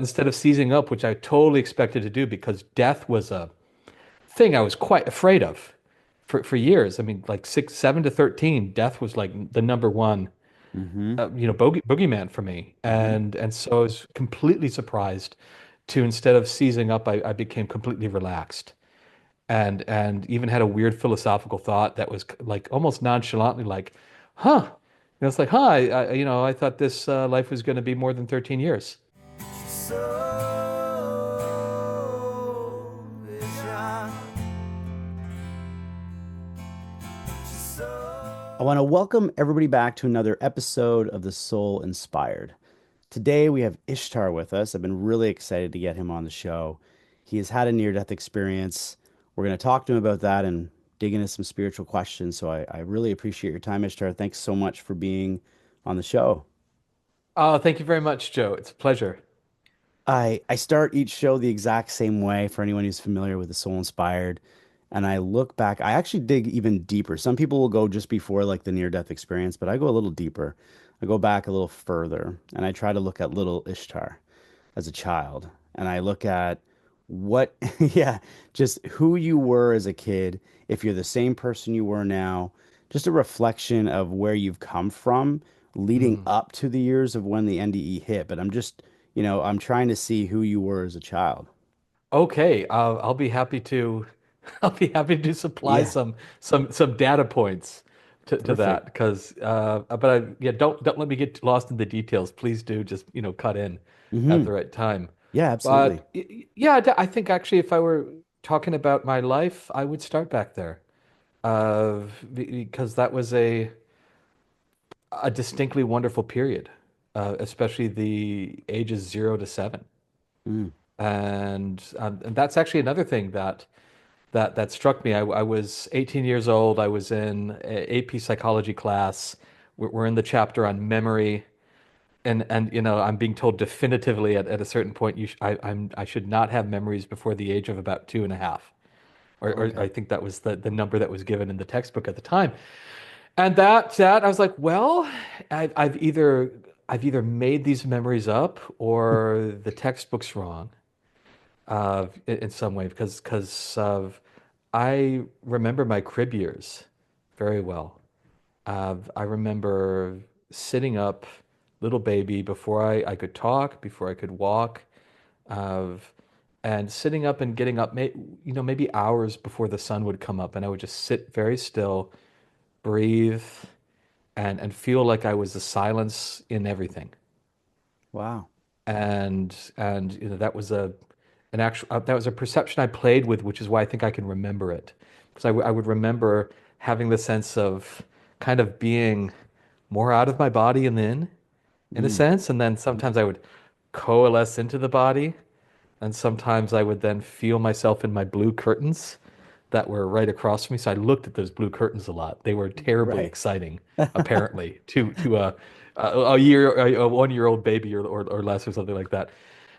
instead of seizing up, which I totally expected to do because death was a thing I was quite afraid of for years. I mean, like 7 to 13, death was like the number one, Mm-hmm. boogeyman for me. Mm-hmm. And so I was completely surprised to instead of seizing up, I became completely relaxed and even had a weird philosophical thought that was like almost nonchalantly like, huh. It's like, huh, I thought this life was going to be more than 13 years. I want to welcome everybody back to another episode of The Soul Inspired. Today we have Ishtar with us. I've been really excited to get him on the show. He has had a near-death experience. We're going to talk to him about that and dig into some spiritual questions. So I really appreciate your time, Ishtar. Thanks so much for being on the show. Oh, thank you very much, Joe. It's a pleasure. I start each show the exact same way for anyone who's familiar with The Soul Inspired. And I look back, I actually dig even deeper. Some people will go just before like the near-death experience, but I go a little deeper. I go back a little further and I try to look at little Ishtar as a child. And I look at what, yeah, just who you were as a kid, if you're the same person you were now, just a reflection of where you've come from leading Hmm. up to the years of when the NDE hit. But I'm just, I'm trying to see who you were as a child. Okay, I'll be happy to I'll be happy to supply Yeah, some data points to that perfect. because yeah, don't let me get lost in the details. Please do just cut in at Hmm. the right time. Yeah, But absolutely. yeah, I think actually if I were talking about my life, I would start back there. Because that was a distinctly wonderful period, especially the ages 0 to 7. Mm, And that's actually another thing that struck me. I was 18 years old. I was in a AP psychology class. We're in the chapter on memory, and I'm being told definitively at a certain point I should not have memories before the age of about 2.5, or okay. I think that was the number that was given in the textbook at the time. And that I was like, well, I've either made these memories up or the textbook's wrong in some way because of I remember my crib years very well. I remember sitting up, little baby, before I could talk, before I could walk, uh, and sitting up and getting up, maybe hours before the sun would come up, and I would just sit very still, breathe, and feel like I was the silence in everything. Wow. And that was a perception I played with, which is why I think I can remember it, because I would remember having the sense of kind of being more out of my body and in a Mm, sense, and then sometimes I would coalesce into the body, and sometimes I would then feel myself in my blue curtains that were right across from me. So I looked at those blue curtains a lot. They were terribly right. exciting, apparently, to a 1 year old baby or less or something like that.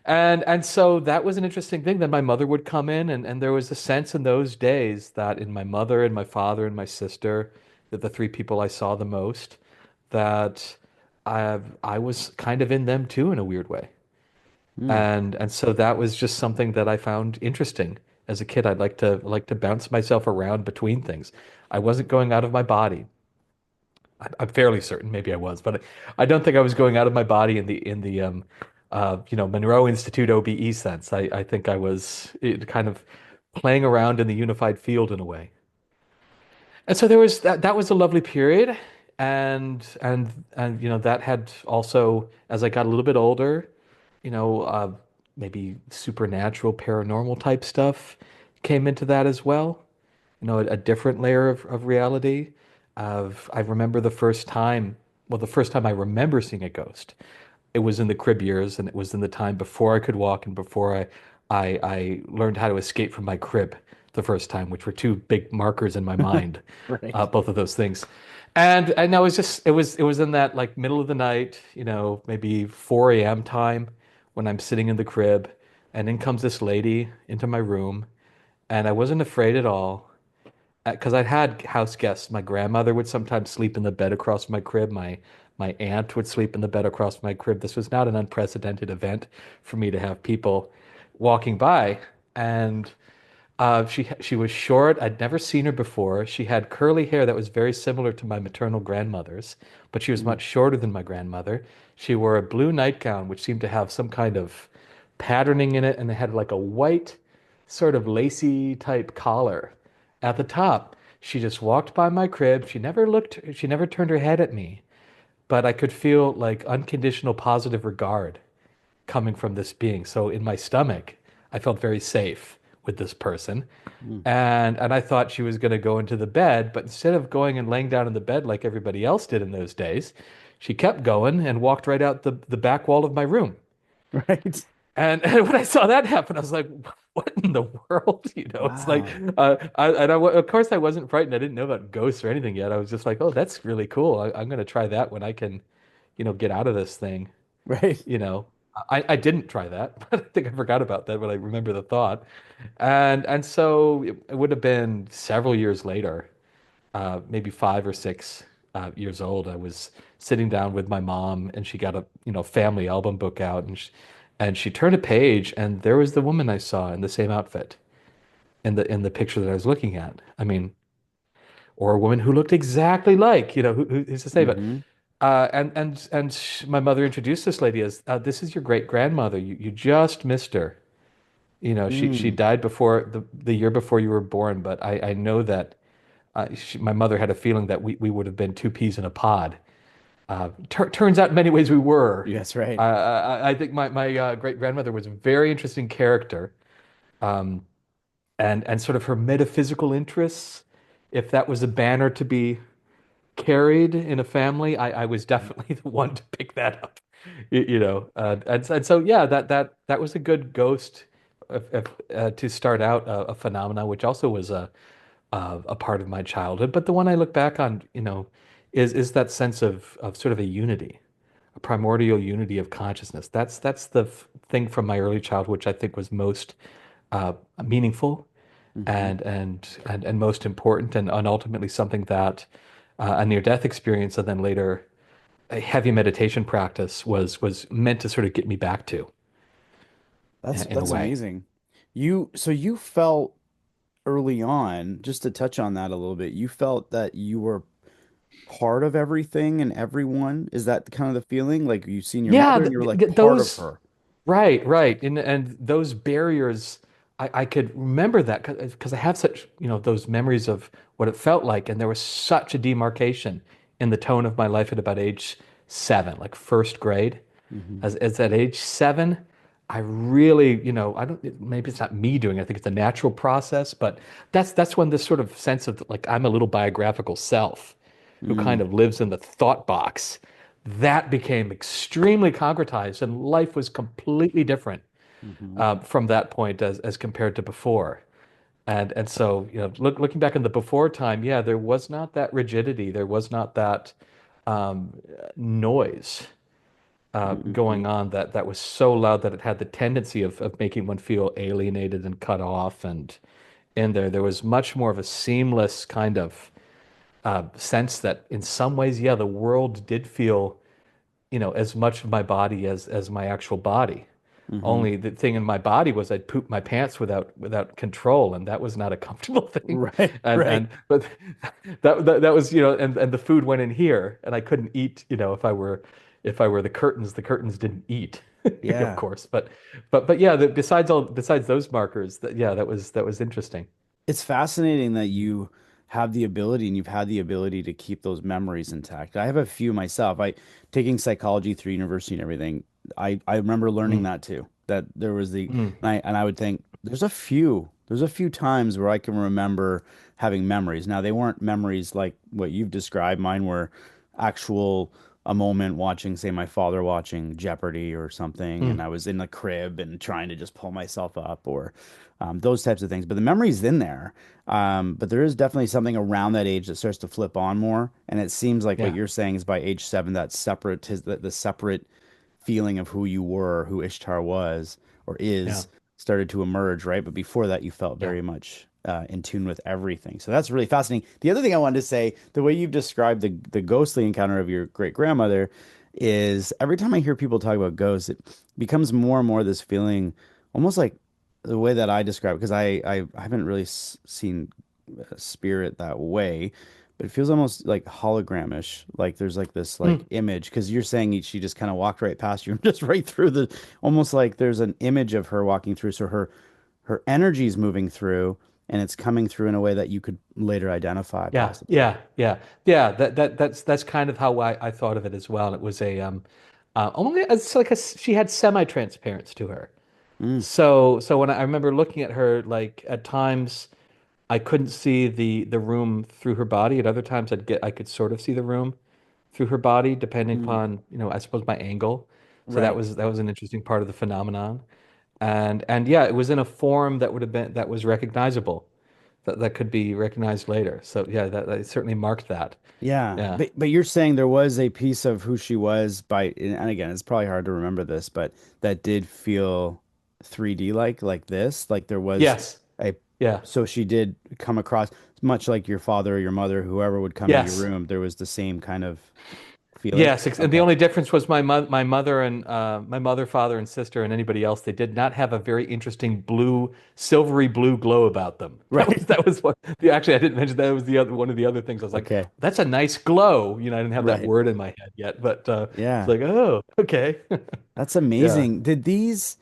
And so that was an interesting thing. Then my mother would come in, and there was a sense in those days that in my mother and my father and my sister, that the three people I saw the most, that I was kind of in them too in a weird way. Mm, And so that was just something that I found interesting. As a kid, I'd like to bounce myself around between things. I wasn't going out of my body. I'm fairly certain, maybe I was, but I don't think I was going out of my body in the Monroe Institute OBE sense. I think I was kind of playing around in the unified field in a way. And so there was that was a lovely period, and that had also, as I got a little bit older, maybe supernatural, paranormal type stuff came into that as well. A different layer of reality. I remember the first time I remember seeing a ghost. It was in the crib years, and it was in the time before I could walk and before I learned how to escape from my crib the first time, which were two big markers in my mind, right. both of those things. And I was just it was in that like middle of the night, maybe 4 a.m. time when I'm sitting in the crib, and in comes this lady into my room, and I wasn't afraid at all because I'd had house guests. My grandmother would sometimes sleep in the bed across my crib. My My aunt would sleep in the bed across my crib. This was not an unprecedented event for me to have people walking by. And she was short. I'd never seen her before. She had curly hair that was very similar to my maternal grandmother's, but she was Mm. much shorter than my grandmother. She wore a blue nightgown, which seemed to have some kind of patterning in it, and it had like a white, sort of lacy type collar at the top. She just walked by my crib. She never turned her head at me, but I could feel like unconditional positive regard coming from this being. So in my stomach, I felt very safe with this person. Mm. And I thought she was going to go into the bed, but instead of going and laying down in the bed like everybody else did in those days, she kept going and walked right out the back wall of my room. Right. And when I saw that happen, I was like, what in the world? It's like, Wow. of course I wasn't frightened. I didn't know about ghosts or anything yet. I was just like, oh, that's really cool. I'm going to try that when I can, get out of this thing Right. you know I didn't try that, but I think I forgot about that when I remember the thought. And so it would have been several years later, maybe 5 or 6 years old. I was sitting down with my mom, and she got a family album book out, and she turned a page, and there was the woman I saw in the same outfit in the picture that I was looking at. I mean, or a woman who looked exactly like, who's to say, but Hmm. my mother introduced this lady as this is your great grandmother. You just missed her. She Mm. died before the year before you were born, but I know that my mother had a feeling that we would have been two peas in a pod. Turns out in many ways we were. That's right. I think my great grandmother was a very interesting character, um, and sort of her metaphysical interests, if that was a banner to be carried in a family, I was definitely the one to pick that up. And so yeah, that was a good ghost to start out a phenomena, which also was a part of my childhood. But the one I look back on, is that sense of sort of a unity, a primordial unity of consciousness. That's the thing from my early childhood, which I think was most meaningful Hmm. and most important, and ultimately something that a near-death experience and then later a heavy meditation practice was meant to sort of get me back to in a That's way. amazing. You felt early on, just to touch on that a little bit, you felt that you were part of everything and everyone. Is that kind of the feeling? Like you've seen your Yeah, mother and you were like part of those her. right, right, and those barriers. I could remember that because I have such those memories of what it felt like, and there was such a demarcation in the tone of my life at about age 7, like first grade. Hmm. As at age 7, I really, I don't, maybe it's not me doing it. I think it's a natural process, but that's when this sort of sense of like I'm a little biographical self who kind Mm. of lives in the thought box, that became extremely concretized, and life was completely different Hmm. from that point as compared to before. And so, looking back in the before time, yeah, there was not that rigidity, there was not that um, noise Hmm. going on that was so loud that it had the tendency of making one feel alienated and cut off. And in there was much more of a seamless kind of sense that in some ways, yeah, the world did feel, as much of my body as my actual body. Hmm. Only the thing in my body was I'd poop my pants without control, and that was not a comfortable thing. Right, And right. and but that was and the food went in here, and I couldn't eat. If I were the curtains didn't eat, of Yeah. course. But yeah, besides those markers, yeah, that was interesting. It's fascinating that you have the ability and you've had the ability to keep those memories intact. I have a few myself. I taking psychology through university and everything. I remember learning Mm, that too. That there was the mm, and I would think there's a few times where I can remember having memories. Now they weren't memories like what you've described. Mine were actual a moment watching, say, my father watching Jeopardy or something, and mm, I was in the crib and trying to just pull myself up or those types of things. But the memory's in there. But there is definitely something around that age that starts to flip on more. And it seems like what yeah, you're saying is by age 7, that separate, the separate feeling of who you were, who Ishtar was or yeah, is, started to emerge, right? But before that, you felt yeah. very much. in tune with everything. So that's really fascinating. The other thing I wanted to say, the way you've described the ghostly encounter of your great grandmother is every time I hear people talk about ghosts, it becomes more and more this feeling, almost like the way that I describe it, because I haven't really seen spirit that way, but it feels almost like hologramish. Like there's like this like Mm. image, because you're saying she just kind of walked right past you, just right through the, almost like there's an image of her walking through. So her energy is moving through, and it's coming through in a way that you could later identify, Yeah, possibly. yeah, yeah, yeah. That's kind of how I thought of it as well. It was a only it's like she had semi-transparence to her. Mm, So when I remember looking at her, like at times I couldn't see the room through her body. At other times I could sort of see the room through her body, depending mm, upon, I suppose my angle. So right. that was an interesting part of the phenomenon. And yeah, it was in a form that would have been that was recognizable, that could be recognized later. So yeah, that certainly marked that. Yeah, Yeah. but you're saying there was a piece of who she was by, and again, it's probably hard to remember this, but that did feel 3D like this, like there was Yes. a, Yeah. so she did come across much like your father or your mother, whoever would come into your Yes. room, there was the same kind of feeling. And the Okay. only difference was my mother and my mother, father, and sister, and anybody else. They did not have a very interesting blue, silvery blue glow about them. Right. That was what the actually I didn't mention that was the other one of the other things. I was like, Okay. that's a nice glow. I didn't have that Right. word in my head yet, but it's Yeah. like, oh, okay, That's yeah. amazing. Did these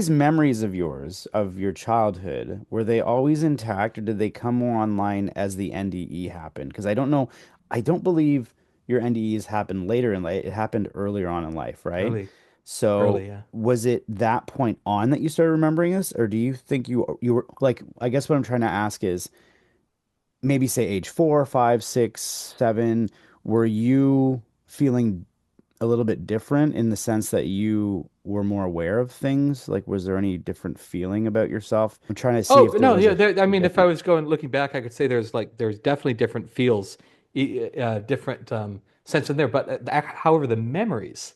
memories of yours of your childhood, were they always intact, or did they come more online as the NDE happened? Because I don't know, I don't believe your NDEs happened later in life. It happened earlier on in life, right? Early, So early, yeah. was it that point on that you started remembering this, or do you think you were like, I guess what I'm trying to ask is maybe say age 4, 5, 6, 7, were you feeling a little bit different in the sense that you were more aware of things? Like, was there any different feeling about yourself? I'm trying to see Oh if there no, was yeah. a I mean, if I different. was looking back, I could say there's definitely different feels, different sense in there. But however, the memories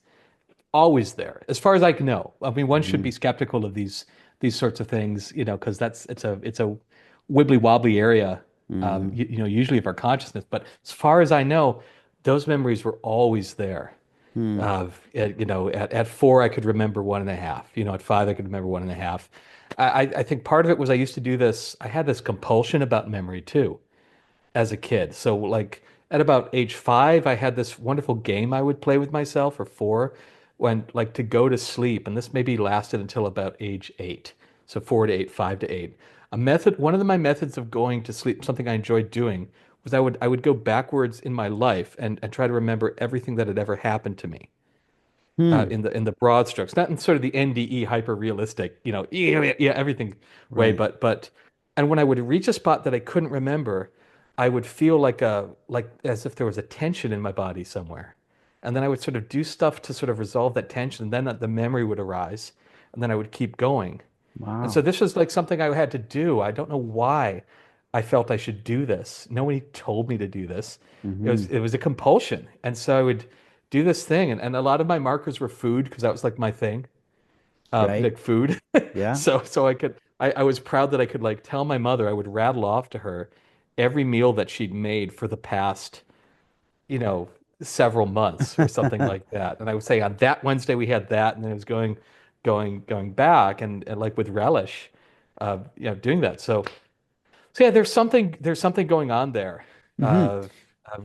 always there, as far as I can know. I mean, one should Hmm. be skeptical of these sorts of things, because it's a wibbly wobbly area, Hmm. usually of our consciousness. But as far as I know, those memories were always there. Hmm. At 4 I could remember one and a half. At 5 I could remember one and a half. I think part of it was I used to do this. I had this compulsion about memory too as a kid. So like at about age 5, I had this wonderful game I would play with myself, or 4, when like to go to sleep, and this maybe lasted until about age 8. So 4 to 8, 5 to 8. One of my methods of going to sleep, something I enjoyed doing, was I would go backwards in my life and try to remember everything that had ever happened to me Hmm. in the broad strokes, not in sort of the NDE hyper realistic, yeah, everything way, Right. but and when I would reach a spot that I couldn't remember, I would feel like as if there was a tension in my body somewhere, and then I would sort of do stuff to sort of resolve that tension, and then the memory would arise, and then I would keep going. And so Wow. this was like something I had to do. I don't know why I felt I should do this. Nobody told me to do this. It Hmm. was it was a compulsion. And so I would do this thing. And a lot of my markers were food because that was like my thing, Right. like food. Yeah. So I was proud that I could like tell my mother, I would rattle off to her every meal that she'd made for the past, you know, several months or something like that. And I would say on that Wednesday we had that, and then it was going back and like with relish, doing that. So yeah, there's something going on there, Hmm. uh,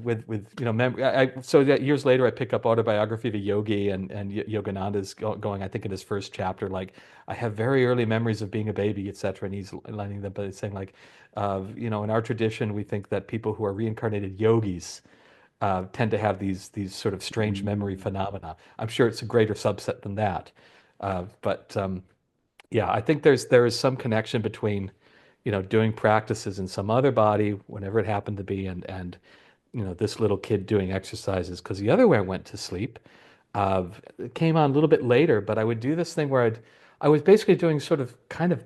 with memory. So that years later I pick up autobiography of a yogi, and Yogananda's going, I think in his first chapter, like I have very early memories of being a baby, etc. And he's lining them by saying like, in our tradition we think that people who are reincarnated yogis tend to have these sort of strange memory phenomena. I'm sure it's a greater subset than that, but yeah, I think there is some connection between, doing practices in some other body, whenever it happened to be, and this little kid doing exercises. Because the other way I went to sleep, it came on a little bit later, but I would do this thing where I was basically doing sort of kind of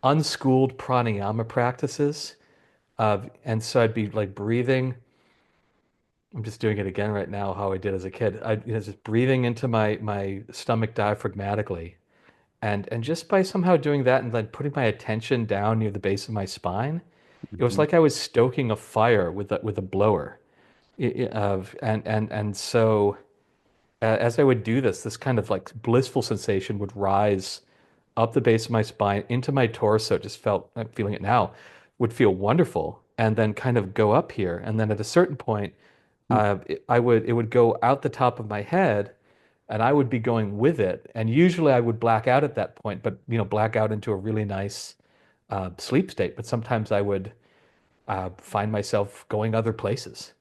unschooled pranayama practices, and so I'd be like breathing. I'm just doing it again right now, how I did as a kid. Just breathing into my stomach diaphragmatically, And just by somehow doing that and then putting my attention down near the base of my spine, it was Mhm. like I was stoking a fire with a blower. And so as I would do this, this kind of like blissful sensation would rise up the base of my spine into my torso. Just felt, I'm feeling it now, would feel wonderful, and then kind of go up here. And then at a certain point, it would go out the top of my head, and I would be going with it. And usually I would black out at that point, but black out into a really nice sleep state. But sometimes I would find myself going other places.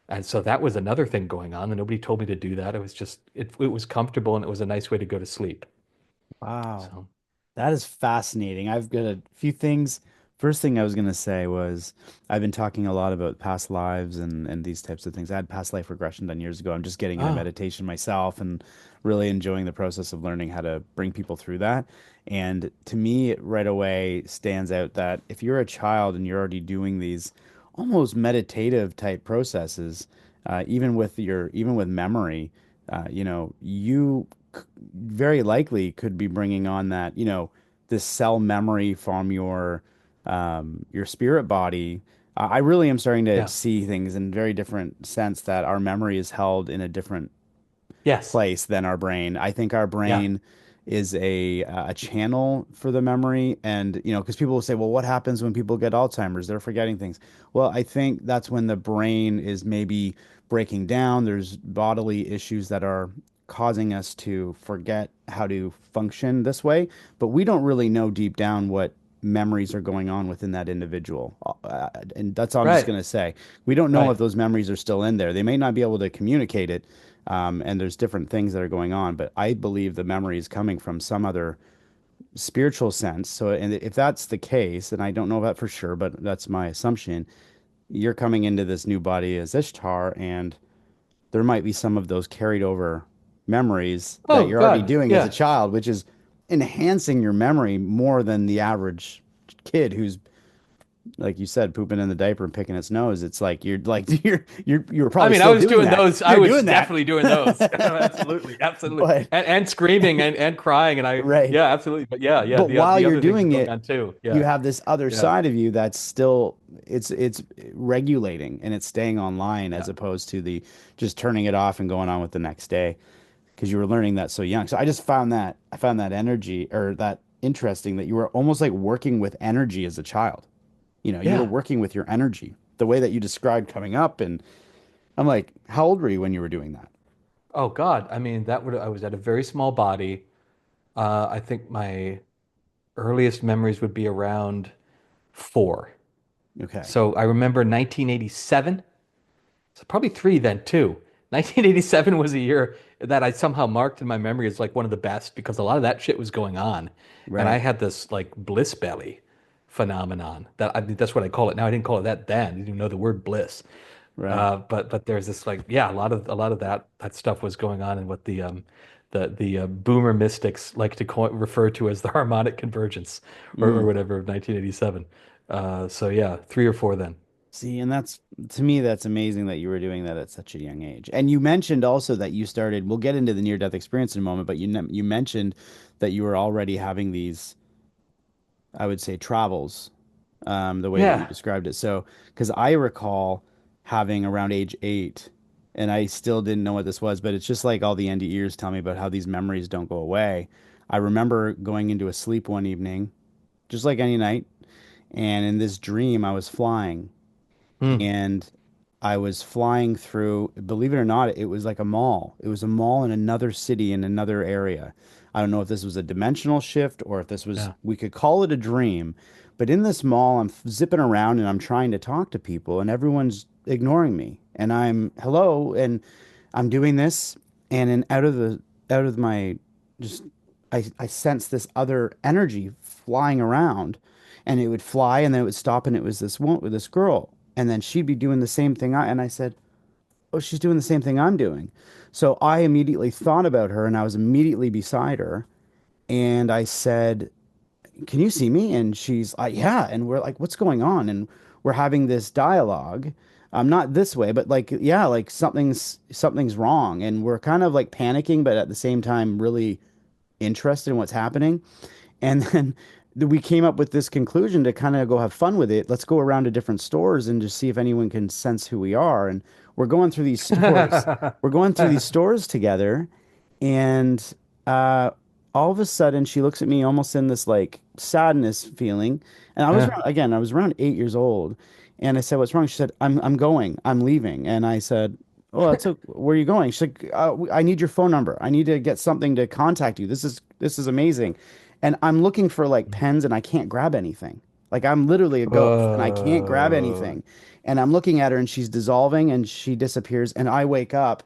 And so that was another thing going on, and nobody told me to do that. It was just it was comfortable and it was a nice way to go to sleep. Wow. So, That is fascinating. I've got a few things. First thing I was going to say was I've been talking a lot about past lives and these types of things. I had past life regression done years ago. I'm just getting into oh, meditation myself and really enjoying the process of learning how to bring people through that. And to me, it right away stands out that if you're a child and you're already doing these almost meditative type processes, even with memory, you very likely could be bringing on that, this cell memory from your spirit body. I really am starting to yeah, see things in very different sense that our memory is held in a different yes, place than our brain. I think our yeah, brain is a channel for the memory, and because people will say, well, what happens when people get Alzheimer's? They're forgetting things. Well, I think that's when the brain is maybe breaking down. There's bodily issues that are causing us to forget how to function this way, but we don't really know deep down what memories are going on within that individual. And that's all I'm just right, going to say. We don't know if right, those memories are still in there. They may not be able to communicate it, and there's different things that are going on, but I believe the memory is coming from some other spiritual sense. So, and if that's the case, and I don't know that for sure, but that's my assumption, you're coming into this new body as Ishtar, and there might be some of those carried over memories that oh you're already God, doing as a yeah. child, which is enhancing your memory more than the average kid who's, like you said, pooping in the diaper and picking its nose. It's like you were I probably mean, I still was doing doing that. those. I You're was doing that. definitely doing those. Absolutely, absolutely, But and screaming and crying, and right. yeah, absolutely. But yeah, yeah, But while the you're other things were doing going it, on too. you Yeah, have this other yeah, side of you that's still it's regulating and it's staying online as yeah, opposed to the just turning it off and going on with the next day because you were learning that so young. So I found that energy or that interesting that you were almost like working with energy as a child. You were yeah. working with your energy, the way that you described coming up. And I'm like, how old were you when you were doing that? Oh God, I mean, that would I was at a very small body. I think my earliest memories would be around 4. Okay. So I remember 1987. So probably 3 then too. 1987 was a year that I somehow marked in my memory as like one of the best because a lot of that shit was going on. And I Right. had this like bliss belly phenomenon that I mean, that's what I call it now. I didn't call it that then. I didn't even know the word bliss. Right. But there's this like yeah, a lot of that stuff was going on and what the boomer mystics like to refer to as the harmonic convergence or Mm. whatever of 1987. So yeah, 3 or 4 then. See, and that's to me, that's amazing that you were doing that at such a young age. And you mentioned also that you started, we'll get into the near-death experience in a moment, but you mentioned that you were already having these, I would say, travels, the way that you Yeah, described it. So, because I recall having around age 8, and I still didn't know what this was, but it's just like all the NDEers tell me about how these memories don't go away. I remember going into a sleep one evening, just like any night, and in this dream, I was flying Hmm. and I was flying through, believe it or not, it was like a mall. It was a mall in another city in another area. I don't know if this was a dimensional shift or if this was, Yeah. we could call it a dream. But in this mall, I'm zipping around and I'm trying to talk to people and everyone's ignoring me. And I'm hello and I'm doing this and then out of my just I sense this other energy flying around and it would fly and then it would stop and it was this one with this girl and then she'd be doing the same thing and I said, "Oh, she's doing the same thing I'm doing." So I immediately thought about her and I was immediately beside her and I said, "Can you see me?" And she's like, "Yeah." And we're like, "What's going on?" And we're having this dialogue. Not this way, but like, yeah, like something's wrong. And we're kind of like panicking, but at the same time, really interested in what's happening. And then we came up with this conclusion to kind of go have fun with it. Let's go around to different stores and just see if anyone can sense who we are. And we're going through these stores. We're going through these stores together, and uh, all of a sudden she looks at me almost in this like sadness feeling. And I was around, again, I was around 8 years old, and I said, "What's wrong?" She said, I'm going. I'm leaving." And I said, "Oh, that's okay. Where are you going?" She's like, "I need your phone number. I need to get something to contact you. This is amazing." And I'm looking for like pens and I can't grab anything. Like I'm literally a ghost and I can't grab Oh, anything. And I'm looking at her and she's dissolving and she disappears and I wake up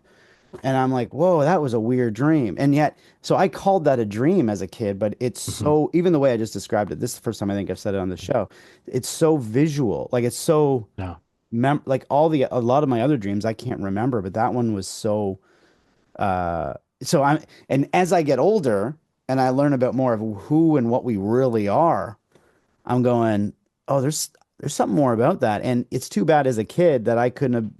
and I'm like, "Whoa, that was a weird dream." And yet, so I called that a dream as a kid, but it's mhm. so, even the way I just described it, this is the first time I think I've said it on the show. It's so visual. Like it's so No. like a lot of my other dreams I can't remember, but that one was so uh, so I'm, and as I get older and I learn about more of who and what we really are, I'm going, oh, there's something more about that. And it's too bad as a kid that I couldn't have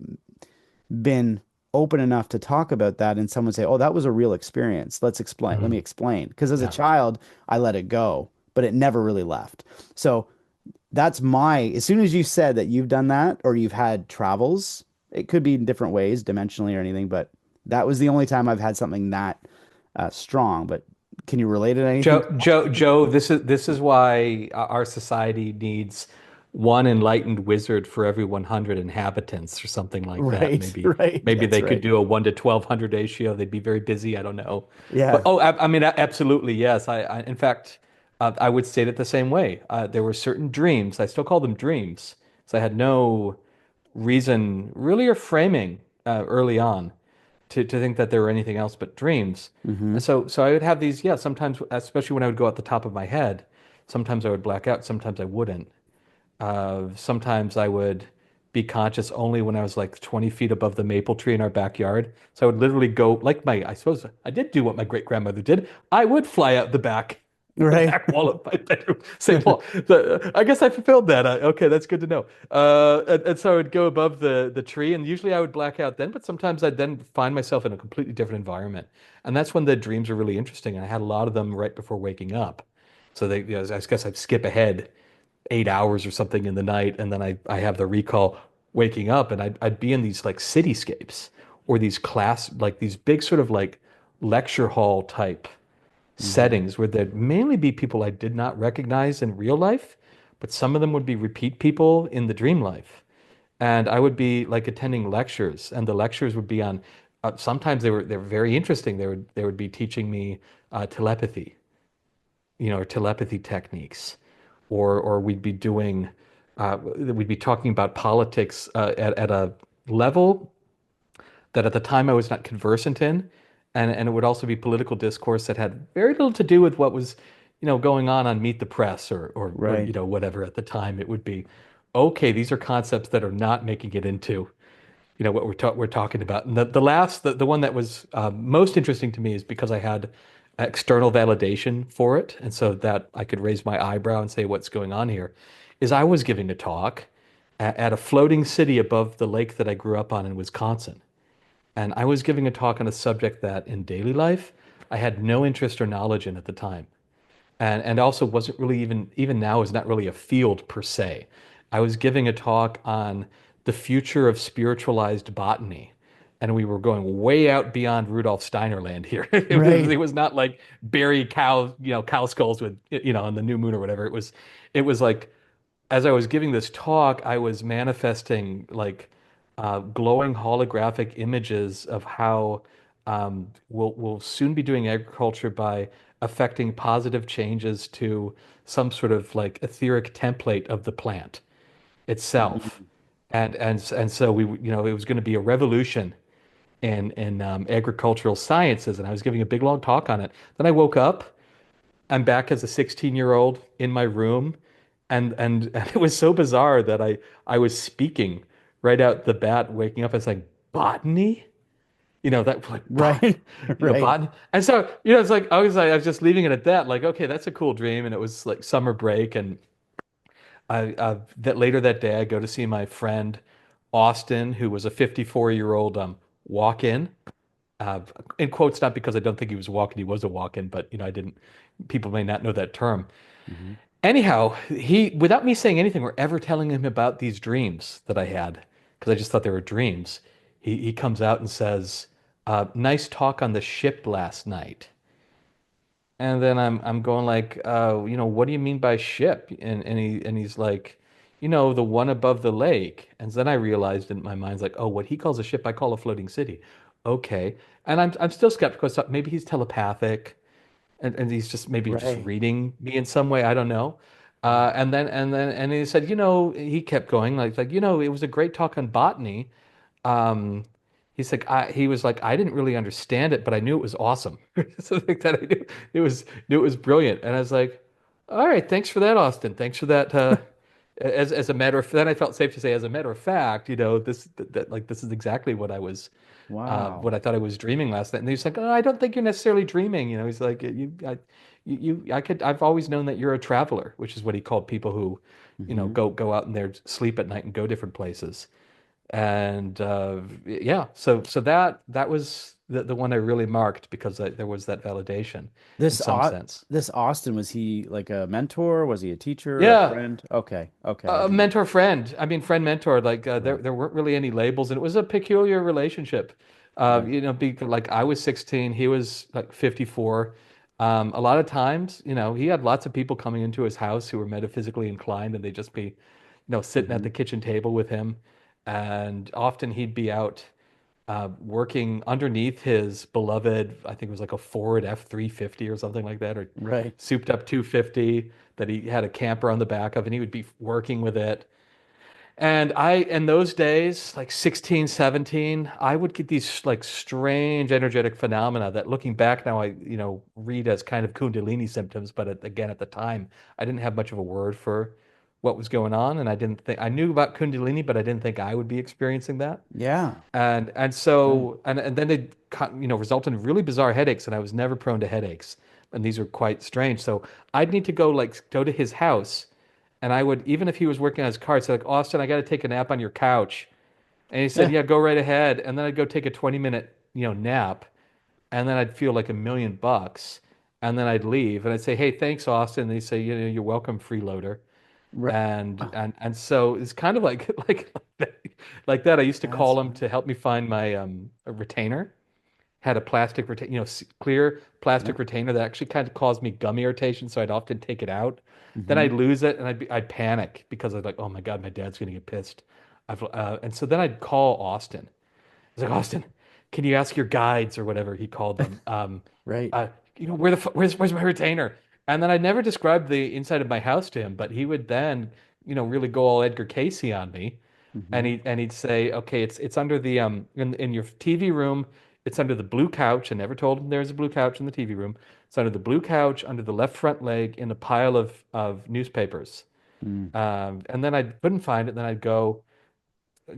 been open enough to talk about that and someone say, "Oh, that was a real experience. Let's explain. Let me Mhm. explain." Because as a Yeah. child, I let it go, but it never really left. So that's my, as soon as you said that you've done that or you've had travels, it could be in different ways, dimensionally or anything, but that was the only time I've had something that strong. But can you relate it to anything specific? Joe, this is why our society needs one enlightened wizard for every 100 inhabitants or something like that. Right, Maybe right. maybe That's they could right. do a 1 to 1,200 ratio. They'd be very busy. I don't know. But Yeah. oh, I mean, absolutely, yes. In fact, I would state it the same way. There were certain dreams. I still call them dreams. So I had no reason, really, or framing early on to think that there were anything else but dreams. Hmm. And so I would have these, yeah, sometimes, especially when I would go at the top of my head, sometimes I would black out, sometimes I wouldn't. Sometimes I would be conscious only when I was like 20 feet above the maple tree in our backyard. So I would literally go like I suppose I did do what my great grandmother did. I would fly out the Right. back wall of my bedroom, St. Paul. So, I guess I fulfilled that. Okay, that's good to know. And so I would go above the tree, and usually I would black out then, but sometimes I'd then find myself in a completely different environment. And that's when the dreams are really interesting. And I had a lot of them right before waking up. So I guess I'd skip ahead 8 hours or something in the night, and then I have the recall waking up, and I'd be in these like cityscapes or these like these big sort of like lecture hall type Hmm. settings where there'd mainly be people I did not recognize in real life, but some of them would be repeat people in the dream life. And I would be like attending lectures, and the lectures would be on. Sometimes they were very interesting. They would be teaching me telepathy, or telepathy techniques, or we'd be talking about politics at a level that at the time I was not conversant in, and it would also be political discourse that had very little to do with what was, going on Meet the Press or Right. whatever at the time. It would be, okay, these are concepts that are not making it into what we're talking about. And the one that was most interesting to me is because I had external validation for it, and so that I could raise my eyebrow and say, "What's going on here?" Is I was giving a talk at a floating city above the lake that I grew up on in Wisconsin, and I was giving a talk on a subject that in daily life I had no interest or knowledge in at the time, and also wasn't really even now is not really a field per se. I was giving a talk on the future of spiritualized botany, and we were going way out beyond Rudolf Steiner land here. It was Right. it was not like bury cow skulls with on the new moon or whatever. It was like as I was giving this talk, I was manifesting like glowing holographic images of how we'll soon be doing agriculture by affecting positive changes to some sort of like etheric template of the plant itself. Mhm. And so it was going to be a revolution in agricultural sciences, and I was giving a big long talk on it. Then I woke up. I'm back as a 16-year-old in my room, and and it was so bizarre that I was speaking right out the bat, waking up as like botany, that like Right. Right. botany, and so it's like I was just leaving it at that, like okay, that's a cool dream, and it was like summer break, and that later that day I go to see my friend Austin, who was a 54-year-old walk-in. Uh, in quotes, not because I don't think he was walking, he was a walk-in, but I didn't, people may not know that term. Hmm. Anyhow, without me saying anything or ever telling him about these dreams that I had, because I just thought they were dreams, he comes out and says, nice talk on the ship last night. And then I'm going like, what do you mean by ship? And he's like, the one above the lake. And then I realized in my mind, like, oh, what he calls a ship, I call a floating city. Okay. And I'm still skeptical. So maybe he's telepathic and he's just maybe just Right. reading me in some way. I don't know. And he said, he kept going like, it was a great talk on botany. Um, he was like, I didn't really understand it, but I knew it was awesome. So like that I knew it was brilliant. And I was like, all right, thanks for that, Austin. Thanks for that. As a matter of, then I felt safe to say, as a matter of fact, like this is exactly what Wow. I thought I was dreaming last night. And he's like, oh, I don't think you're necessarily dreaming. He's like, I've always known that you're a traveler, which is what he called people who, Hmm. go out in their sleep at night and go different places. And yeah, so that was the one I really marked because there was that validation in This some Au sense. this Austin, was he like a mentor? Was he a teacher, a Yeah, friend? Okay. Okay. I a didn't. mentor friend. I mean, friend mentor. Like there Right. there weren't really any labels, and it was a peculiar relationship. Right. Like I was 16, he was like 54. A lot of times, he had lots of people coming into his house who were metaphysically inclined, and they'd just be, sitting at Hmm. the kitchen table with him. And often he'd be out working underneath his beloved, I think it was like a Ford F-350 or something like that, or Right. souped up 250 that he had a camper on the back of, and he would be working with it. And in those days, like 16, 17, I would get these like strange energetic phenomena that looking back now, read as kind of Kundalini symptoms. But again, at the time, I didn't have much of a word for what was going on. And I didn't think I knew about Kundalini, but I didn't think I would be experiencing that. Yeah. And Right. so and then they result in really bizarre headaches, and I was never prone to headaches, and these are quite strange. So I'd need to go to his house, and I would even if he was working on his car, I'd say like, Austin, I got to take a nap on your couch, and he said, Yeah. yeah, go right ahead, and then I'd go take a 20-minute nap, and then I'd feel like $1 million, and then I'd leave, and I'd say, hey, thanks, Austin, and he'd say, you're welcome, freeloader. Right. And so it's kind of like like that. I used to That's call him to help me find my a retainer. Had a plastic retainer, clear yep. plastic retainer that actually kind of caused me gum irritation, so I'd often take it out. Then Hmm. I'd lose it, and I'd panic because I was like, oh my God, my dad's gonna get pissed. And so then I'd call Austin. He's like, Austin, can you ask your guides or whatever he called them? Right. Uh, where's my retainer? And then I never described the inside of my house to him, but he would then, really go all Edgar Casey on me, and Hmm. he'd say, okay, it's under the in your TV room, it's under the blue couch. I never told him there's a blue couch in the TV room. It's under the blue couch, under the left front leg, in a pile of newspapers. Mm. And then I couldn't find it. Then I'd go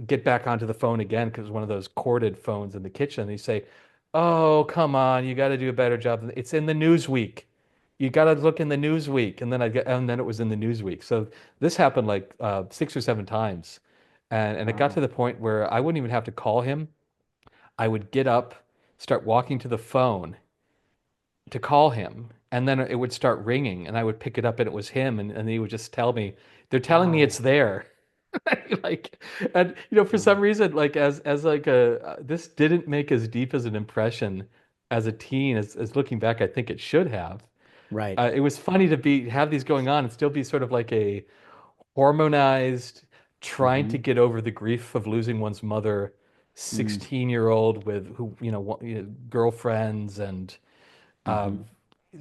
get back onto the phone again because it was one of those corded phones in the kitchen. And you say, "Oh, come on, you got to do a better job. It's in the Newsweek. You got to look in the Newsweek." And then it was in the Newsweek. So this happened like 6 or 7 times, and it got to Wow. the point where I wouldn't even have to call him. I would get up, start walking to the phone to call him, and then it would start ringing, and I would pick it up, and it was him, and he would just tell me, "They're telling me it's Wow. there." Like, and for some Wow. reason, like as like this didn't make as deep as an impression as a teen as looking back, I think it should have. Right. It was funny to be have these going on and still be sort of like a hormonized, trying to Hmm. get over the grief of losing one's mother, Mm. 16-year-old with who girlfriends and uh, Hmm.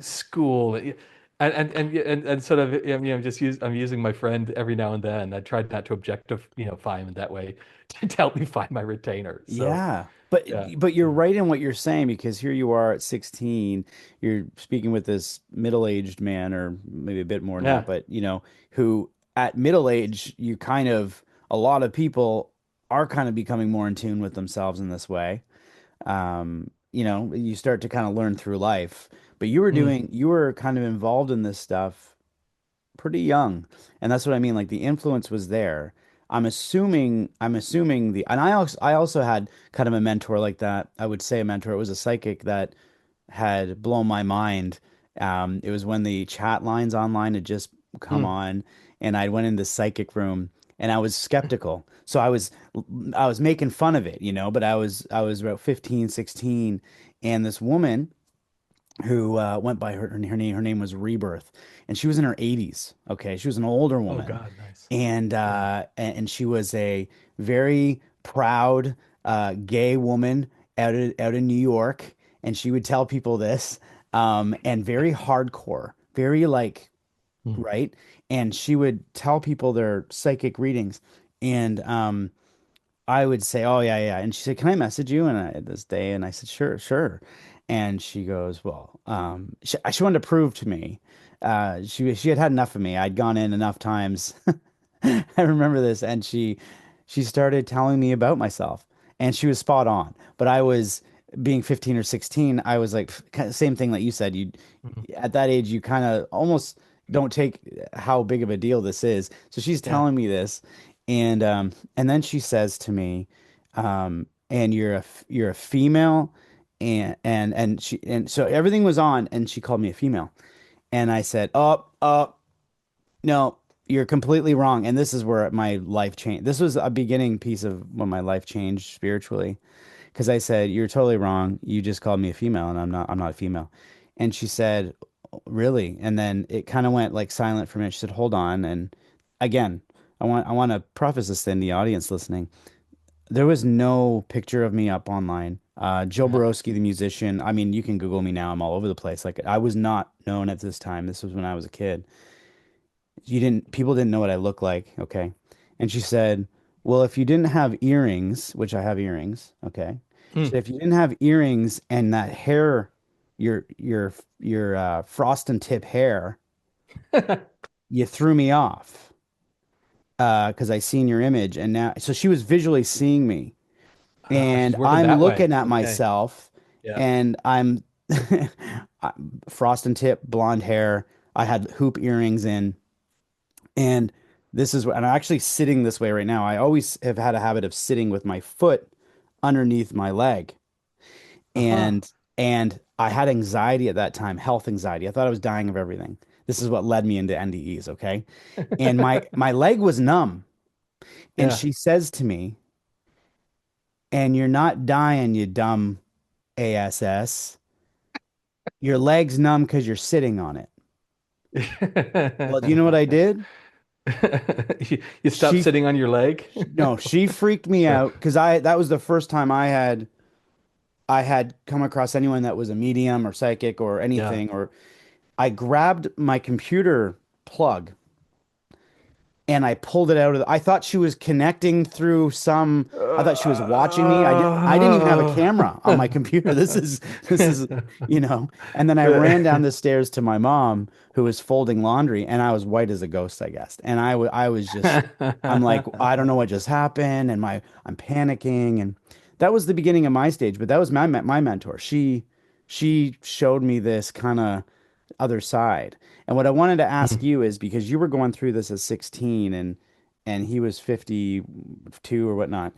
school, and sort of I'm using my friend every now and then. I tried not to objectify him in that way to help me find my retainer. So Yeah. But yeah, but you're right in what you're saying, because here you are at 16, you're speaking with this middle-aged man, or maybe a bit more than that, yeah, but who at middle age, you kind of a lot of people are kind of becoming more in tune with themselves in this way. You start to kind of learn through life. But mm, you were kind of involved in this stuff pretty young. And that's what I mean. Like the influence was there. I'm assuming and I also had kind of a mentor like that. I would say a mentor. It was a psychic that had blown my mind. It was when the chat lines online had just come Mm. on, and I went in the psychic room, and I was skeptical. So I was making fun of it, but I was about 15, 16, and this woman who went by her name was Rebirth, and she was in her 80s. Okay, she was an older Oh woman, God, nice. Yeah. and she was a very proud gay woman out in New York, and she would tell people this, and very hardcore, very like Mm. right, and she would tell people their psychic readings, and I would say, "Oh yeah, yeah," and she said, "Can I message you?" And this day, and I said, "Sure, sure." And she goes, "Well, she wanted to prove to me, she had had enough of me. I'd gone in enough times. I remember this, and she started telling me about myself, and she was spot on. But I was being 15 or 16. I was like, kind of same thing that you said. You Mhm. at that age, you kind of almost don't take how big of a deal this is. So she's Yeah. telling me this, and then she says to me, and you're a female, and so everything was on, and she called me a female, and I said, oh, no, you're completely wrong. And this is where my life changed. This was a beginning piece of when my life changed spiritually. Because I said, you're totally wrong. You just called me a female, and I'm not a female. And she said, really? And then it kind of went like silent for a minute. She said, hold on. And again, I want to preface this in the audience listening. There was no picture of me up online. Joe Yeah. Borowsky, the musician. I mean, you can Google me now. I'm all over the place. Like I was not known at this time. This was when I was a kid. People didn't know what I looked like. Okay. And she said, well, if you didn't have earrings, which I have earrings. Okay. She Mm. said, if you didn't have earrings and that hair, your frost and tip hair, you threw me off. Because I seen your image, and now, so she was visually seeing me, Ah, and she's working I'm that way. looking at Okay. myself, Yeah. and I'm frost and tip, blonde hair. I had hoop earrings in, and and I'm actually sitting this way right now. I always have had a habit of sitting with my foot underneath my leg. Uh-huh. And I had anxiety at that time, health anxiety. I thought I was dying of everything. This is what led me into NDEs, okay? And my leg was numb. And Yeah. she says to me, "And you're not dying, you dumb ASS. Your leg's numb because you're sitting on it." Well, do you know what I did? You stopped She sitting on your leg? no, she freaked me out because I that was the first time I had come across anyone that was a medium or psychic or Yeah. anything, or I grabbed my computer plug and I pulled it out of I thought she was connecting through I thought she was watching me. I didn't even have a camera on my computer. This is, and then I ran down the stairs to my mom who was folding laundry, and I was white as a ghost, I guess. And I was just I'm like, I don't know what just happened, and I'm panicking, and that was the beginning of my stage, but that was my mentor. She showed me this kind of other side. And what I wanted to ask you is, because you were going through this at 16, and he was 52 or whatnot.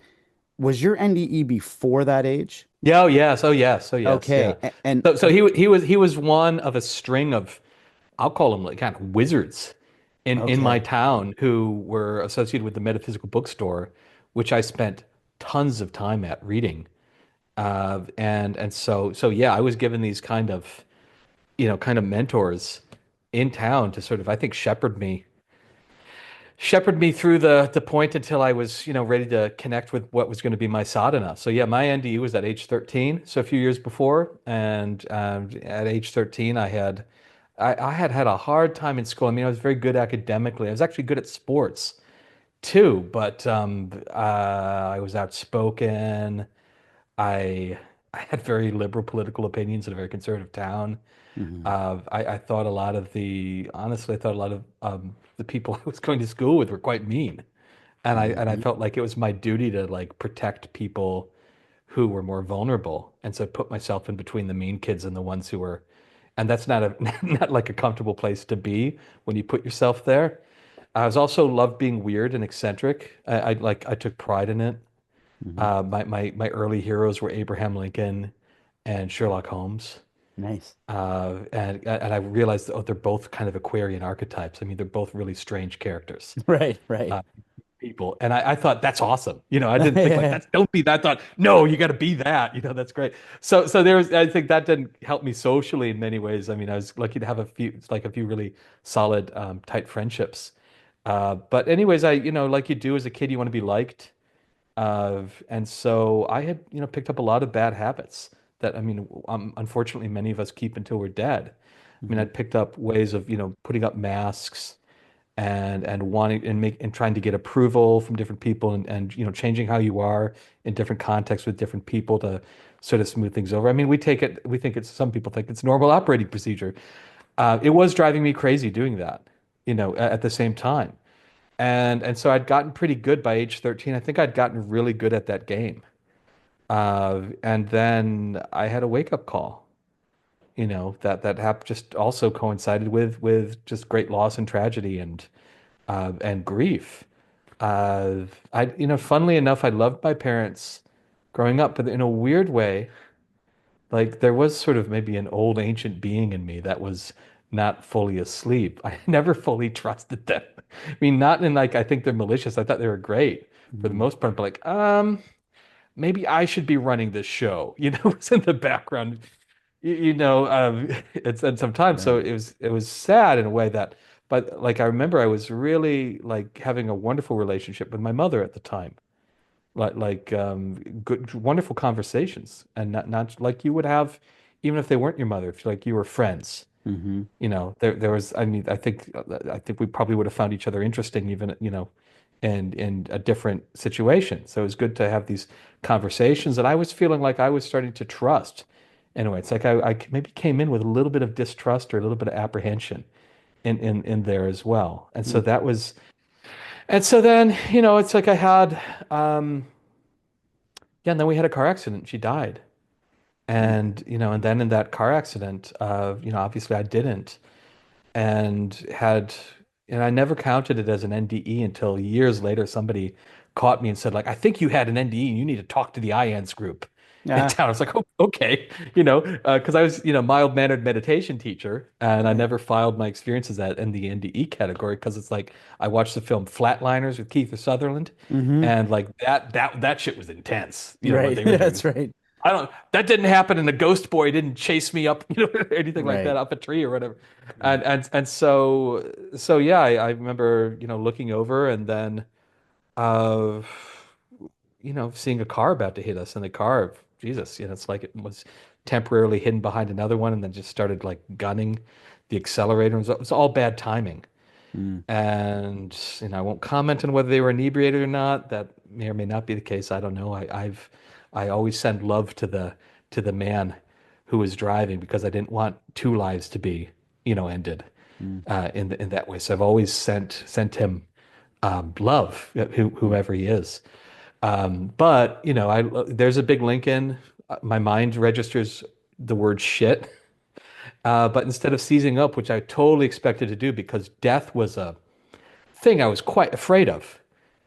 Was your NDE before that age? Yeah, oh yes, oh yes, oh yes, Okay. yeah. So he was one of a string of, I'll call them like kind of wizards in my Okay. town who were associated with the metaphysical bookstore, which I spent tons of time at reading. And so yeah, I was given these kind of mentors in town to sort of, I think, shepherd me through the point until I was, ready to connect with what was going to be my sadhana. So yeah, my NDE was at age 13, so a few years before, and at age 13, I had a hard time in school. I mean, I was very good academically. I was actually good at sports too, but I was outspoken. I I had very liberal political opinions in a very conservative town. Hmm. I thought honestly, I thought a lot of the people I was going to school with were quite mean. And I Hmm. felt like it was my duty to like protect people who were more vulnerable. And so I put myself in between the mean kids and the ones who were, and that's not like a comfortable place to be when you put yourself there. I was also loved being weird and eccentric. I took pride in it. Hmm. My early heroes were Abraham Lincoln and Sherlock Holmes. Nice. And I realized, oh, they're both kind of Aquarian archetypes. I mean, they're both really strange characters. Right, right. Uh, People. And I thought that's awesome. I didn't think like Yeah. that's don't be that. I thought, no, you got to be that. That's great. So there was, I think that didn't help me socially in many ways. I mean, I was lucky to have a few really solid, tight friendships. But anyways, like you do as a kid, you want to be liked. And so I had, picked up a lot of bad habits that, I mean, unfortunately, many of us keep until we're dead. I mean, Hmm. I'd picked up ways of, putting up masks and wanting and trying to get approval from different people and changing how you are in different contexts with different people to sort of smooth things over. I mean, we think it's some people think it's normal operating procedure. It was driving me crazy doing that, at the same time. And so I'd gotten pretty good by age 13. I think I'd gotten really good at that game. And then I had a wake-up call, that happened just also coincided with just great loss and tragedy and grief. Funnily enough, I loved my parents growing up, but in a weird way, like there was sort of maybe an old ancient being in me that was not fully asleep. I never fully trusted them. I mean, not in like I think they're malicious. I thought they were great for the Hmm. most part, but like, maybe I should be running this show. It's in the background. It's and sometimes so Right. it was sad in a way that, but like I remember I was really like having a wonderful relationship with my mother at the time, good wonderful conversations, and not like you would have even if they weren't your mother, if like you were friends. Hmm. There was, I mean, I think we probably would have found each other interesting even, in a different situation. So it was good to have these conversations, and I was feeling like I was starting to trust. Anyway, it's like I maybe came in with a little bit of distrust or a little bit of apprehension in there as well. And so then, it's like I had, yeah, and then we had a car accident. She died. And then in that car accident, obviously I didn't. and had and I never counted it as an NDE until years later somebody caught me and said like I think you had an NDE and you need to talk to the IANS group in Yeah. town. I was like, oh, okay, because I was mild-mannered meditation teacher and I Right. never filed my experiences that in the NDE category because it's like I watched the film Flatliners with Kiefer Sutherland Hmm. and like that shit was intense, what Right. they were doing. That's right. That didn't happen and the ghost boy didn't chase me up, or anything like Right. that up a tree or whatever. And so yeah, I remember, looking over and then uh seeing a car about to hit us and the car, Jesus, it's like it was temporarily hidden behind another one and then just started like gunning the accelerator. It was all bad timing. Mm. And I won't comment on whether they were inebriated or not. That may or may not be the case. I don't know. I always send love to the man who was driving because I didn't want two lives to be, ended Mm. in that way. So I've always sent him love, whoever he is. But there's a big link in my mind registers the word shit. But instead of seizing up, which I totally expected to do because death was a thing I was quite afraid of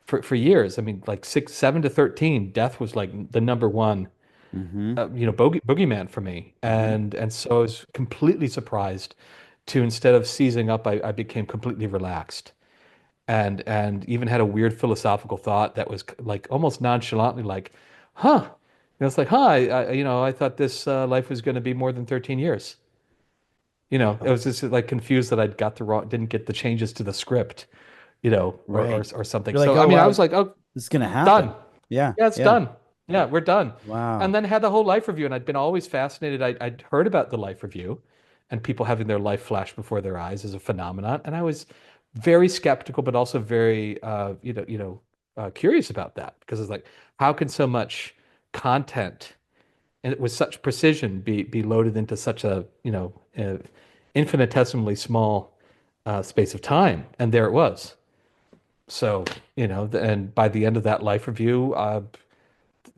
for years. I mean, like 7 to 13, death was like the number one, Hmm. boogeyman for me. Hmm. And so I was completely surprised to instead of seizing up, I became completely relaxed and even had a weird philosophical thought that was like almost nonchalantly like, huh. It's like, huh, I thought this life was going to be more than 13 years. It was just like confused that I'd got the wrong, didn't get the changes to the script, or or Right. or something. You're like, So I oh mean, I wow, was like, oh, this is gonna done. happen. Yeah. Yeah, it's Yeah. done. Yeah, we're done. And Wow. then had the whole life review, and I'd been always fascinated. I'd heard about the life review and people having their life flash before their eyes as a phenomenon, and I was very skeptical, but also very, curious about that because it's like, how can so much content and with such precision be loaded into such a infinitesimally small space of time? And there it was. So, and by the end of that life review,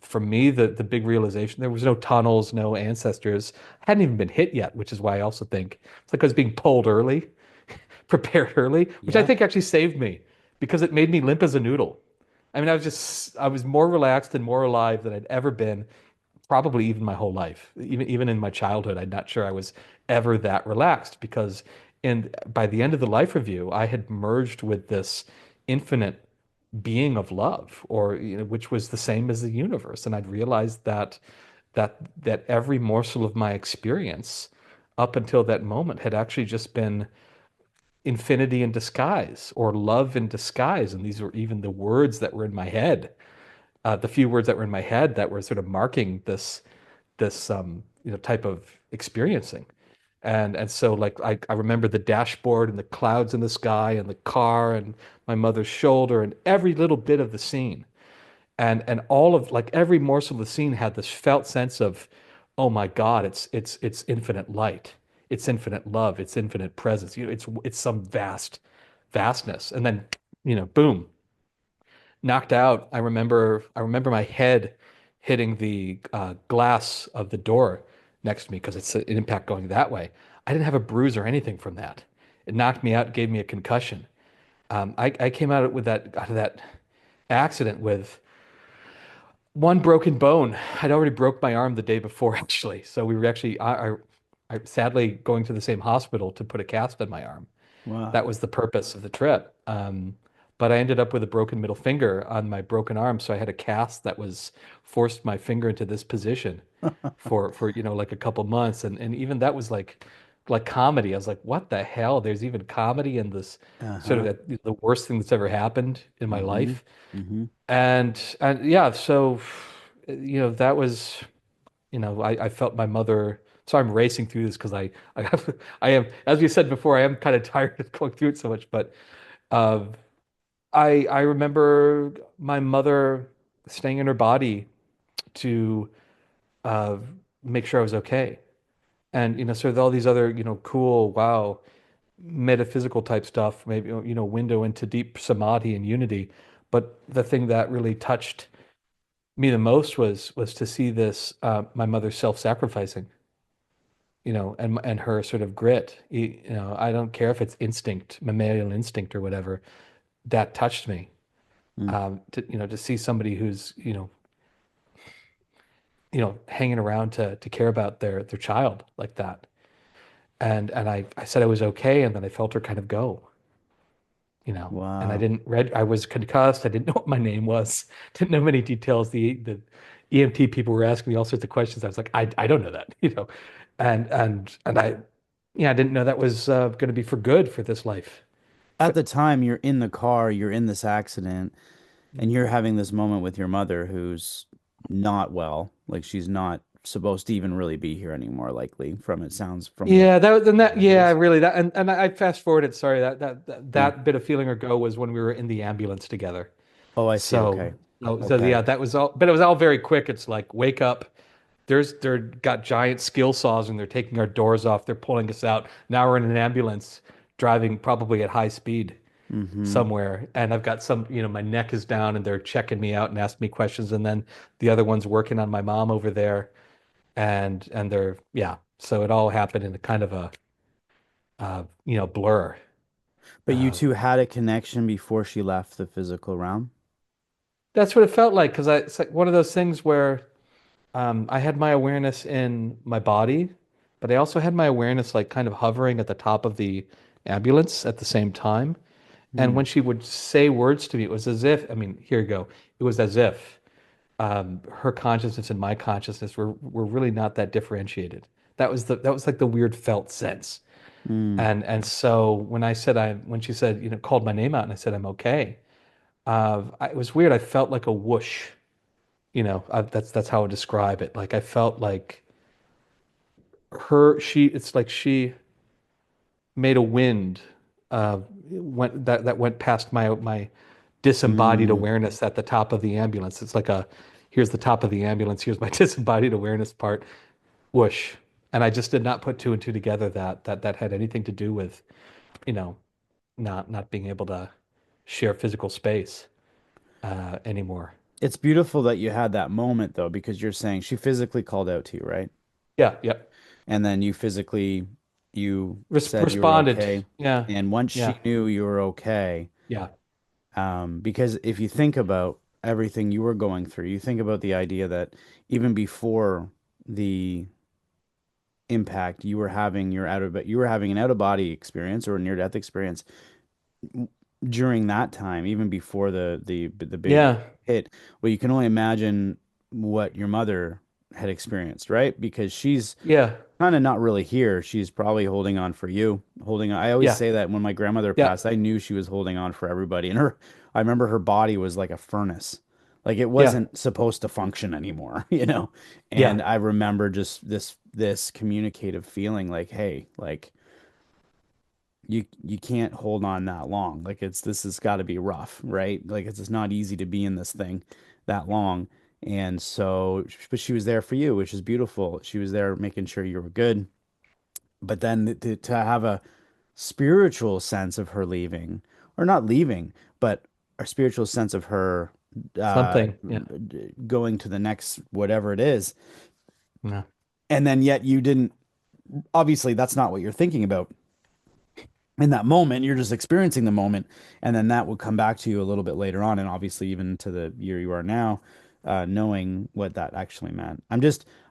for me, the big realization, there was no tunnels, no ancestors, hadn't even been hit yet, which is why I also think it's like I was being pulled early prepared early, which I Yeah. think actually saved me because it made me limp as a noodle. I mean, I was more relaxed and more alive than I'd ever been, probably even my whole life. Even in my childhood, I'm not sure I was ever that relaxed because by the end of the life review, I had merged with this infinite being of love, or which was the same as the universe, and I'd realized that every morsel of my experience up until that moment had actually just been infinity in disguise or love in disguise. And these were even the words that were in my head, the few words that were in my head that were sort of marking this type of experiencing. And so like I remember the dashboard and the clouds in the sky and the car and my mother's shoulder and every little bit of the scene. And all of like every morsel of the scene had this felt sense of, oh my God, it's infinite light, it's infinite love, it's infinite presence. It's some vastness. And then, boom, knocked out. I remember my head hitting the glass of the door next to me because it's an impact going that way. I didn't have a bruise or anything from that. It knocked me out, gave me a concussion. I came out of that accident with one broken bone. I'd already broke my arm the day before, actually. So we were actually, I sadly going to the same hospital to put a cast on my arm. Wow. That was the purpose of the trip. But I ended up with a broken middle finger on my broken arm, so I had a cast that was forced my finger into this position for like a couple months, and even that was like comedy. I was like, what the hell? There's even comedy in this sort Uh-huh. of the worst thing that's ever happened in my Mm-hmm. life. Mm-hmm. And yeah, so that was I felt my mother. So I'm racing through this because I have I am, as you said before, I am kind of tired of going through it so much. But uh, I remember my mother staying in her body to uh, make sure I was okay, and so with all these other cool, wow, metaphysical type stuff, maybe window into deep samadhi and unity. But the thing that really touched me the most was to see this my mother self-sacrificing, and her sort of grit. I don't care if it's instinct, mammalian instinct or whatever, that touched me. To see somebody who's hanging around to care about their child like that. And I said I was okay, and then I felt her kind of go. And I Wow. didn't read, I was concussed. I didn't know what my name was, didn't know many details. The EMT people were asking me all sorts of questions. I was like, I don't know that, and I didn't know that was going to be for good for this life. At the time, you're in the car, you're in this accident, and you're having this moment with your mother who's not well. Like she's not supposed to even really be here anymore, likely, from it sounds from Yeah, yeah, words. really that, and I fast forwarded. Sorry, Yeah. that bit of feeling ago was when we were in the ambulance together. Oh, I see. So, Okay. so Okay. yeah, that was all, but it was all very quick. It's like, wake up. They're got giant skill saws and they're taking our doors off. They're pulling us out. Now we're in an ambulance driving probably at high speed Mm-hmm. somewhere. And I've got my neck is down and they're checking me out and asking me questions. And then the other one's working on my mom over there. And they're, yeah. So it all happened in a kind of a, blur. But you Uh, two had a connection before she left the physical realm? that's what it felt like. It's like one of those things where I had my awareness in my body, but I also had my awareness like kind of hovering at the top of the ambulance at the same time. And Hmm. when she would say words to me, it was as if, I mean, here you go. It was as if her consciousness and my consciousness were really not that differentiated. That was like the weird felt sense. Mm. And so when she said, called my name out and I said I'm okay, it was weird. I felt like a whoosh. That's how I would describe it. Like I felt like it's like she made a wind that went past my disembodied Mm. awareness at the top of the ambulance. It's like here's the top of the ambulance, here's my disembodied awareness part, whoosh. And I just did not put two and two together that had anything to do with, you know, not being able to share physical space anymore. It's beautiful that you had that moment though, because you're saying she physically called out to you, right? Yeah, yeah. And then you physically you said you were Responded. okay. Yeah. And once Yeah. she knew you were okay, Yeah. because if you think about everything you were going through, you think about the idea that even before the impact, you were having an out of body experience or a near death experience during that time, even before the big Yeah. hit. Well, you can only imagine what your mother had experienced, right? Because she's Yeah. kind of not really here. She's probably holding on for you, holding on. I always Yeah. say that when my grandmother Yeah. passed, I knew she was holding on for everybody. And I remember her body was like a furnace. Like it Yeah. wasn't supposed to function anymore, you know? Yeah. And I remember just this communicative feeling like, hey, like you can't hold on that long. Like this has got to be rough, right? Like it's just not easy to be in this thing that long. And so, but she was there for you, which is beautiful. She was there making sure you were good. But then to have a spiritual sense of her leaving, or not leaving, but a spiritual sense of her uh, Something. Yeah. going to the next whatever it is, Yeah. and then yet you didn't. Obviously, that's not what you're thinking about in that moment. You're just experiencing the moment, and then that will come back to you a little bit later on, and obviously even to the year you are now, knowing what that actually meant.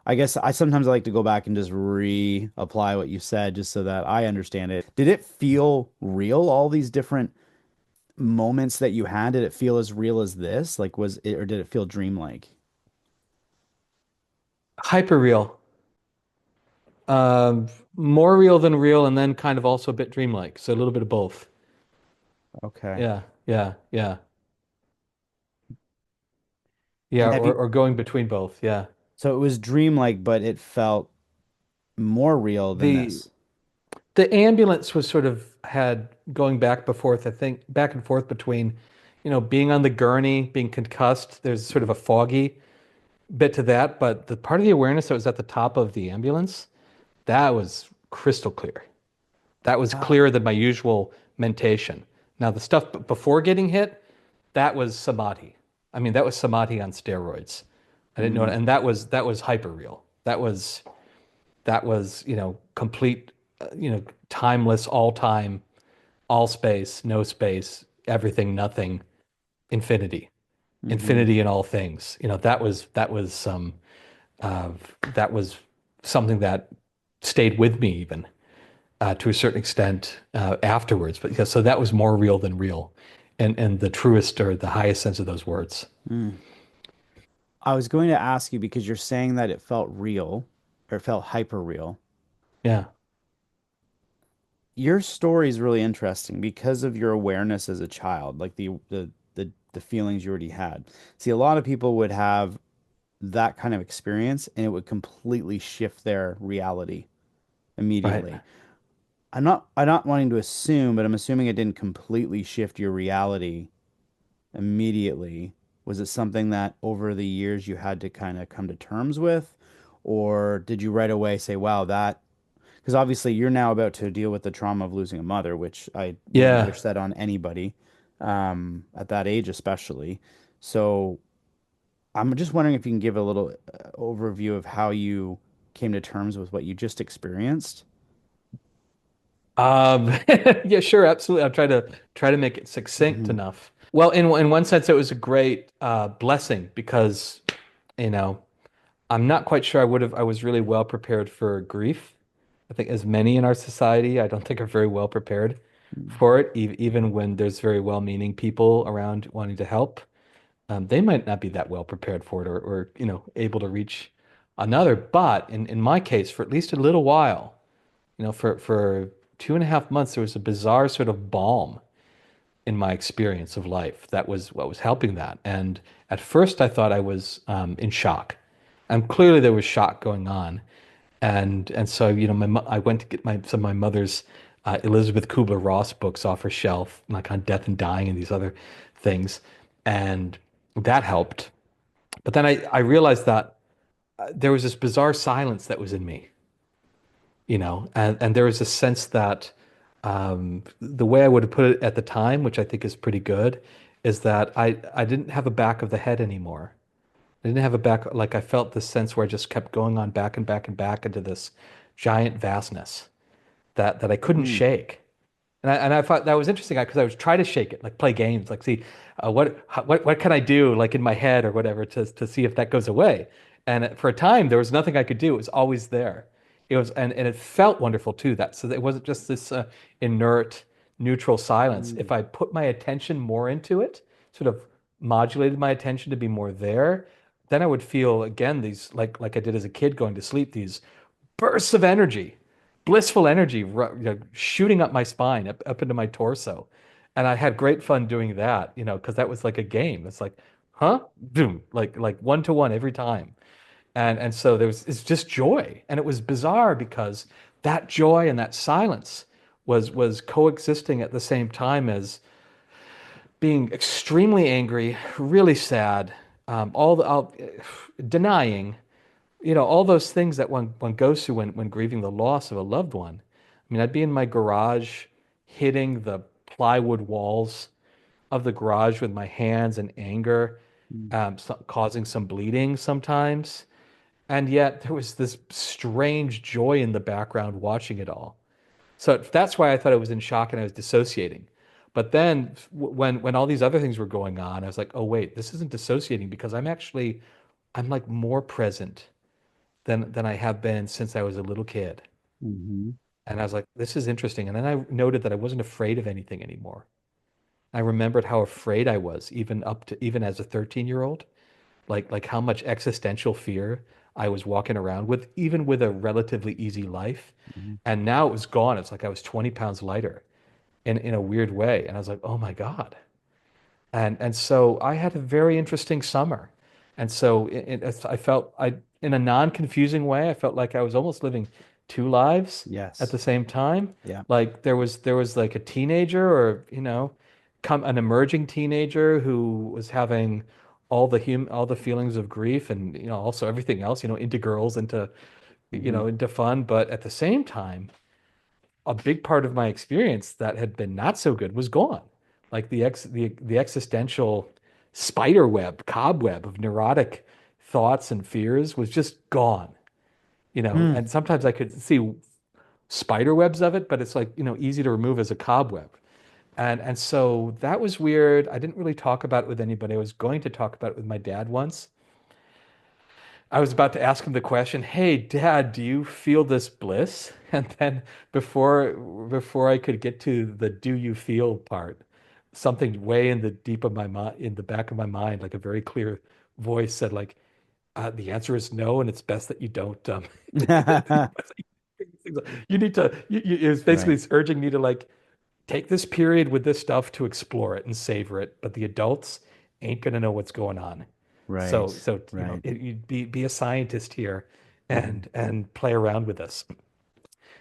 I guess I sometimes like to go back and just reapply what you said just so that I understand it. Did it feel real, all these different moments that you had? Did it feel as real as this? Like, was it, or did it feel dreamlike? Hyper real. More real than real, and then kind of also a bit dreamlike. So a little bit of both. Okay. Yeah. Yeah. Yeah. Yeah. And have you, Or going between both. Yeah. so it was dreamlike, but it felt more real than The this. the ambulance was sort of had going back and forth, I think, back and forth between, being on the gurney, being concussed. There's sort of a foggy bit to that, but the part of the awareness that was at the top of the ambulance, that was crystal clear. That was Ah. clearer than my usual mentation. Now, the stuff before getting hit, that was samadhi. I mean, that was samadhi on steroids. I didn't know it, Mm, and that was hyper real. That was complete, timeless, all time, all space, no space, everything, nothing, infinity, hmm. infinity in all things. Uh, that was something that stayed with me even to a certain extent afterwards. But yeah, so that was more real than real, and the truest or the highest sense of those words. Mm. I was going to ask you because you're saying that it felt real or it felt hyper real. Yeah, Your story is really interesting because of your awareness as a child, like the feelings you already had. See, a lot of people would have that kind of experience and it would completely shift their reality right. immediately. I'm not wanting to assume, but I'm assuming it didn't completely shift your reality immediately. Was it something that over the years you had to kind of come to terms with? Or did you right away say, wow, that, because obviously you're now about to deal with the trauma of losing a mother, which I wouldn't Yeah. wish that on anybody, at that age, especially. So I'm just wondering if you can give a little overview of how you came to terms with what you just experienced. Um, yeah, sure, absolutely. I'll try to make it succinct Mhm. enough. Well, in one sense, it was a great blessing because, you know, I'm not quite sure I was really well prepared for grief. I think as many in our society, I don't think are very well prepared for it, even when there's very well-meaning people around wanting to help. They might not be that well prepared for it or able to reach another. But in my case, for at least a little while, for 2.5 months, there was a bizarre sort of balm in my experience of life. That was what was helping that. And at first, I thought I was in shock, and clearly there was shock going on. And so I went to get some of my mother's Elizabeth Kubler-Ross books off her shelf, like on death and dying and these other things, and that helped. But then I realized that there was this bizarre silence that was in me, and there was a sense that the way I would have put it at the time, which I think is pretty good, is that I didn't have a back of the head anymore. I didn't have a back, like I felt this sense where I just kept going on back and back and back into this giant vastness. that I couldn't Mm. shake. And I thought that was interesting because I was trying to shake it, like play games, like see what can I do, like in my head or whatever, to see if that goes away. And for a time, there was nothing I could do. It was always there. It was, and it felt wonderful too. That so it wasn't just this inert, neutral silence. If Mm. I put my attention more into it, sort of modulated my attention to be more there, then I would feel again these like I did as a kid going to sleep, these bursts of energy, blissful energy, shooting up my spine, up into my torso. And I had great fun doing that, because that was like a game. It's like, huh? Boom, like one to one every time. And so it's just joy. And it was bizarre because that joy and that silence was coexisting at the same time as being extremely angry, really sad, denying, all those things that one goes through when grieving the loss of a loved one. I mean, I'd be in my garage hitting the plywood walls of the garage with my hands in anger, Mm. causing some bleeding sometimes. And yet there was this strange joy in the background watching it all. So that's why I thought I was in shock and I was dissociating. But then when all these other things were going on, I was like, oh wait, this isn't dissociating because I'm like more present than I have been since I was a little kid. Mhm. And I was like, this is interesting. And then I noted that I wasn't afraid of anything anymore. I remembered how afraid I was, even as a 13-year-old, like how much existential fear I was walking around with, even with a relatively easy life. Mhm. And now it was gone. It's like I was 20 pounds lighter in a weird way. And I was like, oh my God. And so I had a very interesting summer. And so I felt in a non-confusing way, I felt like I was almost living two lives at Yes. the same time. Yeah. Like there was like a teenager or, come an emerging teenager who was having all the feelings of grief and, also everything else, into girls, Mhm. into fun. But at the same time, a big part of my experience that had been not so good was gone. Like the existential spider web, cobweb of neurotic thoughts and fears was just gone. Hmm. And sometimes I could see spider webs of it, but it's like, easy to remove as a cobweb. And so that was weird. I didn't really talk about it with anybody. I was going to talk about it with my dad once. I was about to ask him the question, "Hey, Dad, do you feel this bliss?" And then before I could get to the "do you feel" part, something way in the deep of my mind, in the back of my mind, like a very clear voice said, like, "The answer is no, and it's best that you don't." You need to. It was basically Right. it's urging me to like take this period with this stuff to explore it and savor it, but the adults ain't gonna know what's going on. So, Right. so Right. you'd be a scientist here Mhm. and play around with this.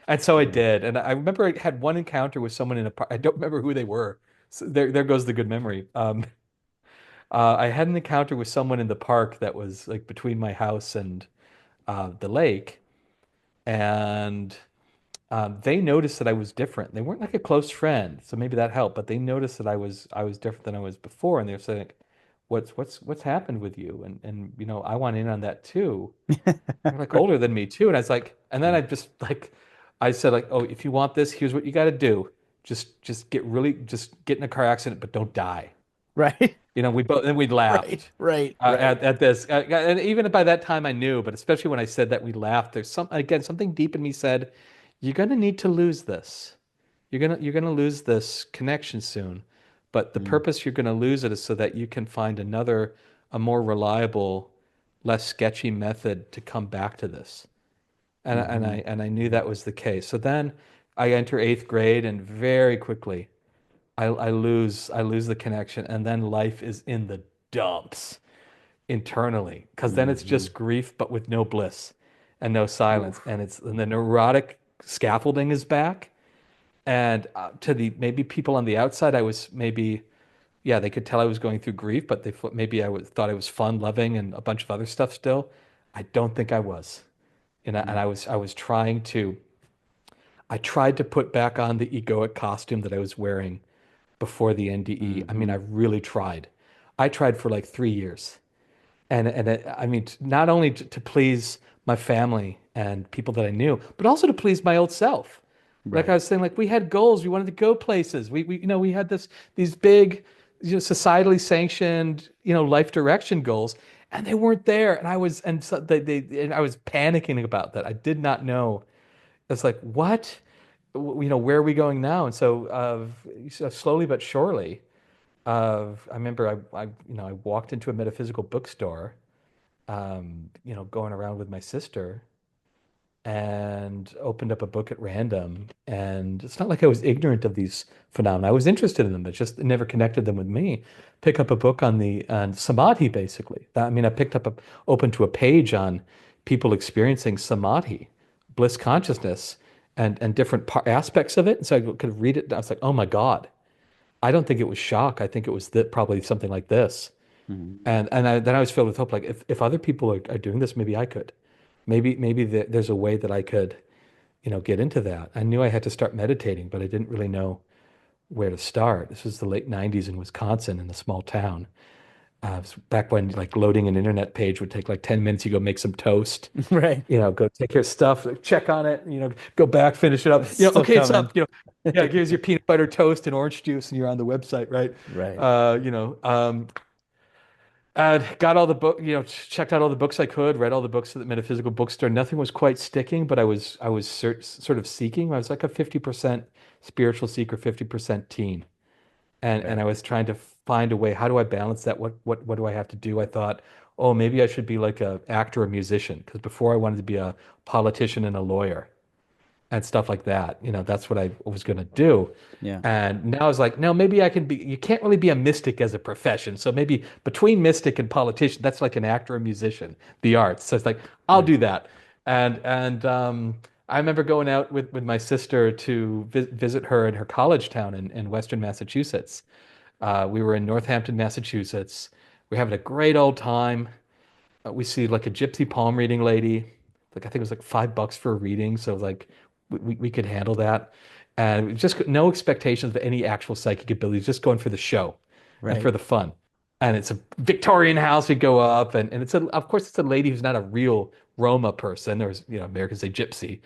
And so I Right. did. And I remember I had one encounter with someone in a park. I don't remember who they were. So there goes the good memory. I had an encounter with someone in the park that was like between my house and the lake, and they noticed that I was different. They weren't like a close friend, so maybe that helped. But they noticed that I was different than I was before, and they were saying, "What's happened with you?" And I want in on that too. They're like Right. older than me too, and I was like, and then I just like, I said like, "Oh, if you want this, here's what you got to do. Just get in a car accident, but don't die." Right. We both and we Right. laughed Right. at this, and even by that time I knew, but especially when I said that, we laughed. There's something deep in me said, "You're gonna need to lose this. You're gonna lose this connection soon, but the Mm. purpose you're gonna lose it is so that you can find a more reliable, less sketchy method to come back to this." Mhm. And I knew Mhm. that was the case. So then I enter eighth grade, and very quickly I lose the connection, and then life is in the dumps internally, because then it's Mhm. just grief, but with no bliss and no silence, Oof. and the neurotic scaffolding is back. And to the maybe people on the outside, I was maybe, yeah, they could tell I was going through grief, but maybe thought I was fun loving and a bunch of other stuff still. I don't think I was. And I was I tried to put back on the egoic costume that I was wearing before the NDE. I mean, I Mhm. really tried. I tried for like 3 years. I mean, not only to please my family and people that I knew, but also to please my old self. Like Right. I was saying, like we had goals. We wanted to go places. We had these big, societally sanctioned, life direction goals, and they weren't there. And I was, and so and I was panicking about that. I did not know. It's like, what? Where are we going now? And so slowly but surely, I remember I walked into a metaphysical bookstore, going around with my sister and opened up a book at random. And it's not like I was ignorant of these phenomena. I was interested in them, but just never connected them with me. Pick up a book on samadhi, basically. I picked up opened to a page on people experiencing samadhi, bliss consciousness, and different aspects of it. And so I could read it. I was like, oh my God. I don't think it was shock. I think it was probably something like this. Mhm. Then I was filled with hope. Like if other people are doing this, maybe I could. Maybe there's a way that I could, get into that. I knew I had to start meditating, but I didn't really know where to start. This was the late 90s in Wisconsin in a small town. It was back when like loading an internet page would take like 10 minutes. You go make some toast, Right. go take your stuff, like, check on it, go back, finish it up. It's still Okay, it's coming. up. Yeah, here's your peanut butter toast and orange juice, and you're on the website, right? Right. Uh, you know, um, and got all the book, checked out all the books I could, read all the books at the metaphysical bookstore. Nothing was quite sticking, but I was sort of seeking. I was like a 50% spiritual seeker, 50% teen. And Right. I was trying to find a way, how do I balance that? What do I have to do? I thought, oh, maybe I should be like a actor or musician, because before I wanted to be a politician and a lawyer and stuff like that. That's what I was going to do. Yeah. And now I was like, no, maybe I can be, you can't really be a mystic as a profession. So maybe between mystic and politician, that's like an actor or musician, the arts. So it's like, I'll Right. do that. And I remember going out with my sister to visit her in her college town in Western Massachusetts. We were in Northampton, Massachusetts. We're having a great old time. We see like a gypsy palm reading lady. Like I think it was like $5 for a reading, so like we could handle that. And just no expectations of any actual psychic abilities, just going for the show and Right. for the fun. And it's a Victorian house. We go up, and it's of course it's a lady who's not a real Roma person, or Americans say gypsy.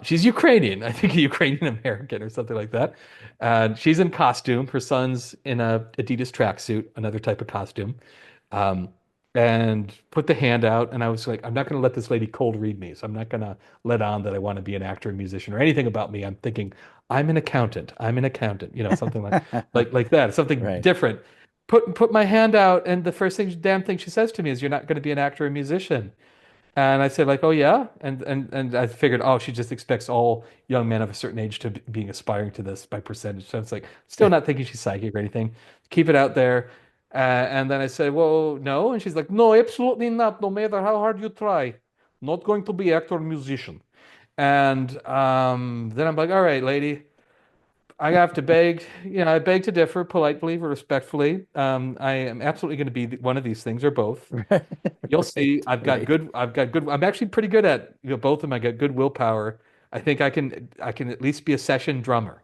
She's Ukrainian, I think a Ukrainian American or something like that. And she's in costume. Her son's in a Adidas tracksuit, another type of costume. Um, and put the hand out, and I was like, I'm not going to let this lady cold read me, so I'm not going to let on that I want to be an actor and musician or anything about me. I'm thinking, I'm an accountant. I'm an accountant. Something like that, something Right. different. Put my hand out, and the first damn thing she says to me is, "You're not going to be an actor or musician." And I said like, oh yeah, and I figured, oh, she just expects all young men of a certain age to being aspiring to this by percentage. So it's like, still not thinking she's psychic or anything. Keep it out there. And then I said, well, no. And she's like, no, absolutely not. No matter how hard you try, not going to be actor or musician. And then I'm like, all right, lady, I have to beg, I beg to differ politely, respectfully. I am absolutely going to be one of these things or both. Right. You'll Right. see. I've got Right. good. I've got good. I'm actually pretty good at both of them. I got good willpower. I think I can at least be a session drummer.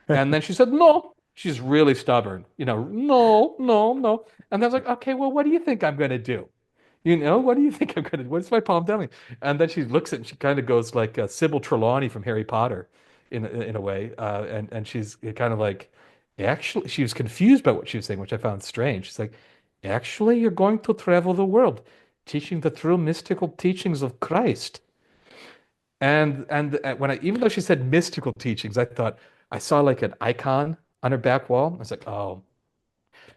And then she said, no. She's really stubborn. No, no, no. And I was like, okay, well, what do you think I'm gonna do? What do you think I'm gonna do? What's my palm telling me? And then she looks at and she kind of goes like Sybil Trelawney from Harry Potter in a way. And she's kind of like, actually, she was confused by what she was saying, which I found strange. She's like, actually, you're going to travel the world, teaching the true mystical teachings of Christ. And when even though she said mystical teachings, I thought I saw like an icon on her back wall. I was like, oh,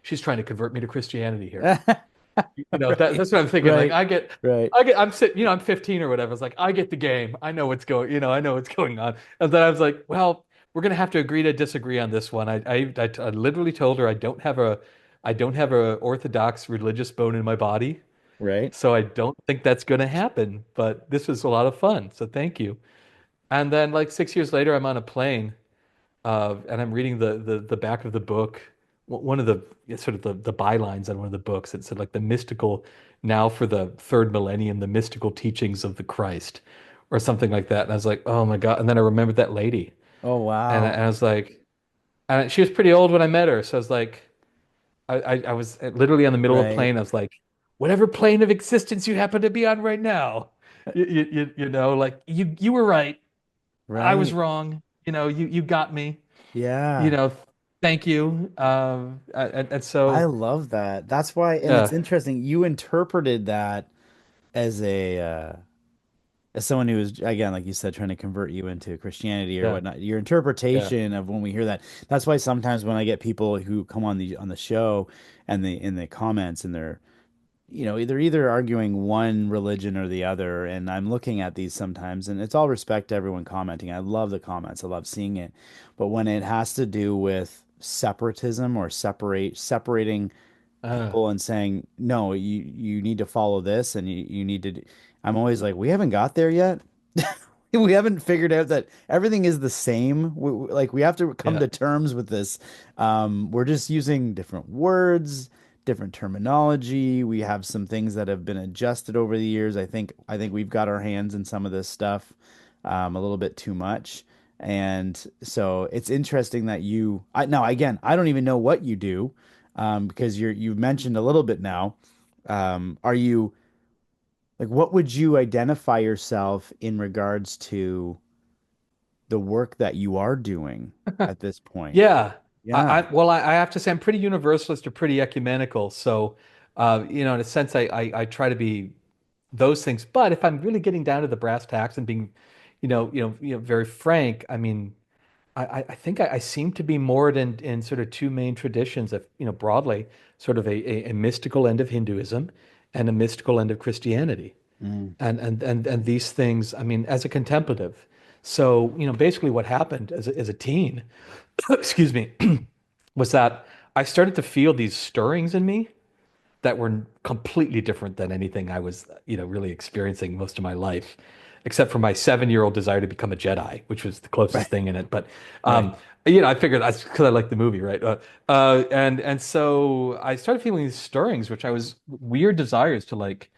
she's trying to convert me to Christianity here. Right. That's what I'm thinking. Like Right. Right. I'm sitting, I'm 15 or whatever. I was like, I get the game. I know what's going, I know what's going on. And then I was like, well, we're gonna have to agree to disagree on this one. I literally told her I don't have a orthodox religious bone in my body, Right. so I don't think that's gonna happen. But this was a lot of fun, so thank you. And then like 6 years later, I'm on a plane, and I'm reading the back of the book, one of the sort of the bylines on one of the books. It said like the mystical, now for the third millennium, the mystical teachings of the Christ, or something like that. And I was like, oh my God. And then I remembered that lady, Oh, and wow. I was like, and she was pretty old when I met her, so I was like, I was literally on the middle of the Right. plane. I was like, whatever plane of existence you happen to be on right now, like you were right. I was Right. wrong. You got me. You Yeah. know, thank you. And I so, love that. That's why, and it's yeah, interesting. You interpreted that as a as someone who is, again, like you said, trying to convert you into Christianity or yeah, whatnot. Your yeah. interpretation of when we hear that. That's why sometimes when I get people who come on the show and the in the comments and they're they're either arguing one religion or the other, and I'm looking at these sometimes, and it's all respect to everyone commenting. I love the comments. I love seeing it. But when it has to do with separatism or separating Uh, people and saying, no, you need to follow this and you need to I'm always like, we haven't got there yet. We haven't figured out that everything is the same. Like we have to come yeah. to terms with this. We're just using different words, different terminology. We have some things that have been adjusted over the years. I think we've got our hands in some of this stuff a little bit too much. And so it's interesting that now again, I don't even know what you do because you've mentioned a little bit now. Are you like what would you identify yourself in regards to the work that you are doing at this point? Yeah. Yeah. Well, I have to say I'm pretty universalist or pretty ecumenical. So, in a sense, I try to be those things. But if I'm really getting down to the brass tacks and being, very frank, I mean, I think I seem to be moored in sort of two main traditions of, broadly, sort of a mystical end of Hinduism and a mystical end of Christianity. Mm. And these things, I mean, as a contemplative. So, basically what happened as a teen, excuse me, was that I started to feel these stirrings in me that were completely different than anything I was, really experiencing most of my life, except for my 7-year-old desire to become a Jedi, which was the closest Right. thing in it. But, Right. um, I figured that's because I like the movie, right? And so I started feeling these stirrings, which I was weird desires to like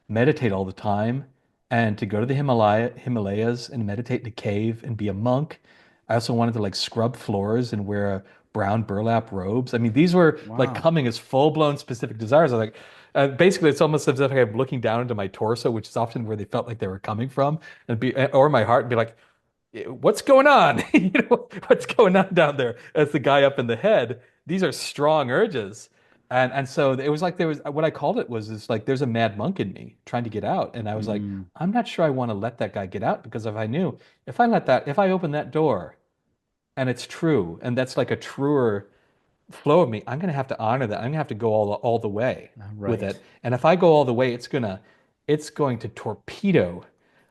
meditate all the time and to go to the Himalayas and meditate in a cave and be a monk. I also wanted to like scrub floors and wear brown burlap robes. I mean, these were like Wow. coming as full-blown specific desires. I was like, basically, it's almost as if I'm looking down into my torso, which is often where they felt like they were coming from, and be or my heart, and be like, what's going on? What's going on down there? As the guy up in the head, these are strong urges. And so it was like there was what I called it was this like there's a mad monk in me trying to get out. And I was like, Mm. I'm not sure I want to let that guy get out because if I open that door and it's true, and that's like a truer flow of me, I'm gonna have to honor that. I'm gonna have to go all the way with Right. it. And if I go all the way, it's going to torpedo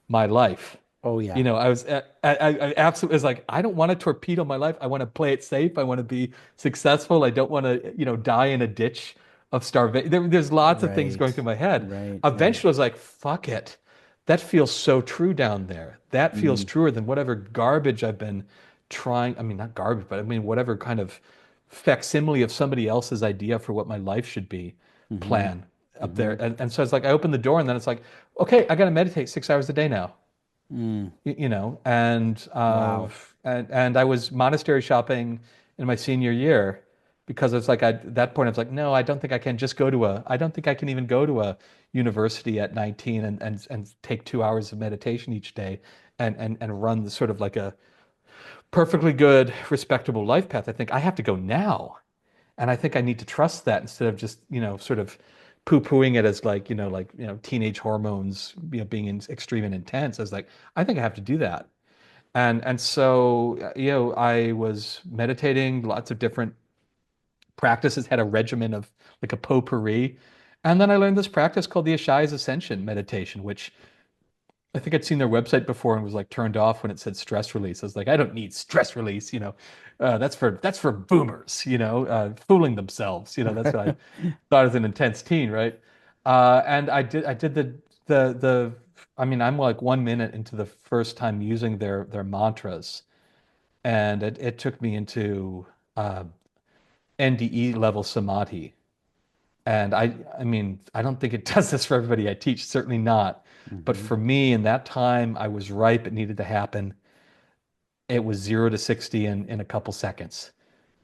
my life. Oh yeah. I absolutely was like, I don't want to torpedo my life. I want to play it safe. I want to be successful. I don't want to, die in a ditch of starvation. There's lots of things Right. going through my head. Right. Right. Eventually, I was like, fuck it. That feels so true down there. That feels Mm. truer than whatever garbage I've been trying. I mean, not garbage, but I mean, whatever kind of facsimile of somebody else's idea for what my life should be Mm-hmm. plan up Mm-hmm. there. And so it's like, I opened the door and then it's like, okay, I got to meditate 6 hours a day now. Mm. And Wow. and I was monastery shopping in my senior year because it's like at that point I was like, no, I don't think I can just go to a I don't think I can even go to a university at 19 and take 2 hours of meditation each day and run the sort of like a perfectly good, respectable life path. I think I have to go now. And I think I need to trust that instead of just, sort of poo-pooing it as teenage hormones, being extreme and intense. I was like, I think I have to do that. And so, I was meditating, lots of different practices, had a regimen of like a potpourri. And then I learned this practice called the Ashi's Ascension meditation, which I think I'd seen their website before and was like turned off when it said stress release. I was like, I don't need stress release, that's for boomers, fooling themselves. That's what I thought as an intense teen, right? And I did the I mean, I'm like 1 minute into the first time using their mantras, and it took me into NDE level samadhi. And I mean, I don't think it does this for everybody I teach, certainly not. But Mm-hmm. for me, in that time, I was ripe. It needed to happen. It was 0 to 60 in a couple seconds,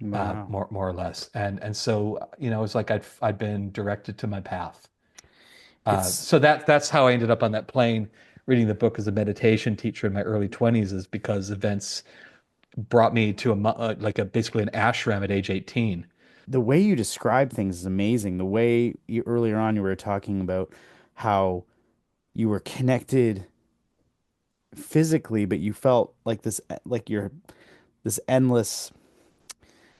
Wow. more or less. And so, it's like I'd been directed to my path. It's So that's how I ended up on that plane. reading the book as a meditation teacher in my early 20s is because events brought me to like a basically an ashram at age 18. The way you describe things is amazing. The way you earlier on you were talking about how you were connected physically, but you felt like this, like you're this endless.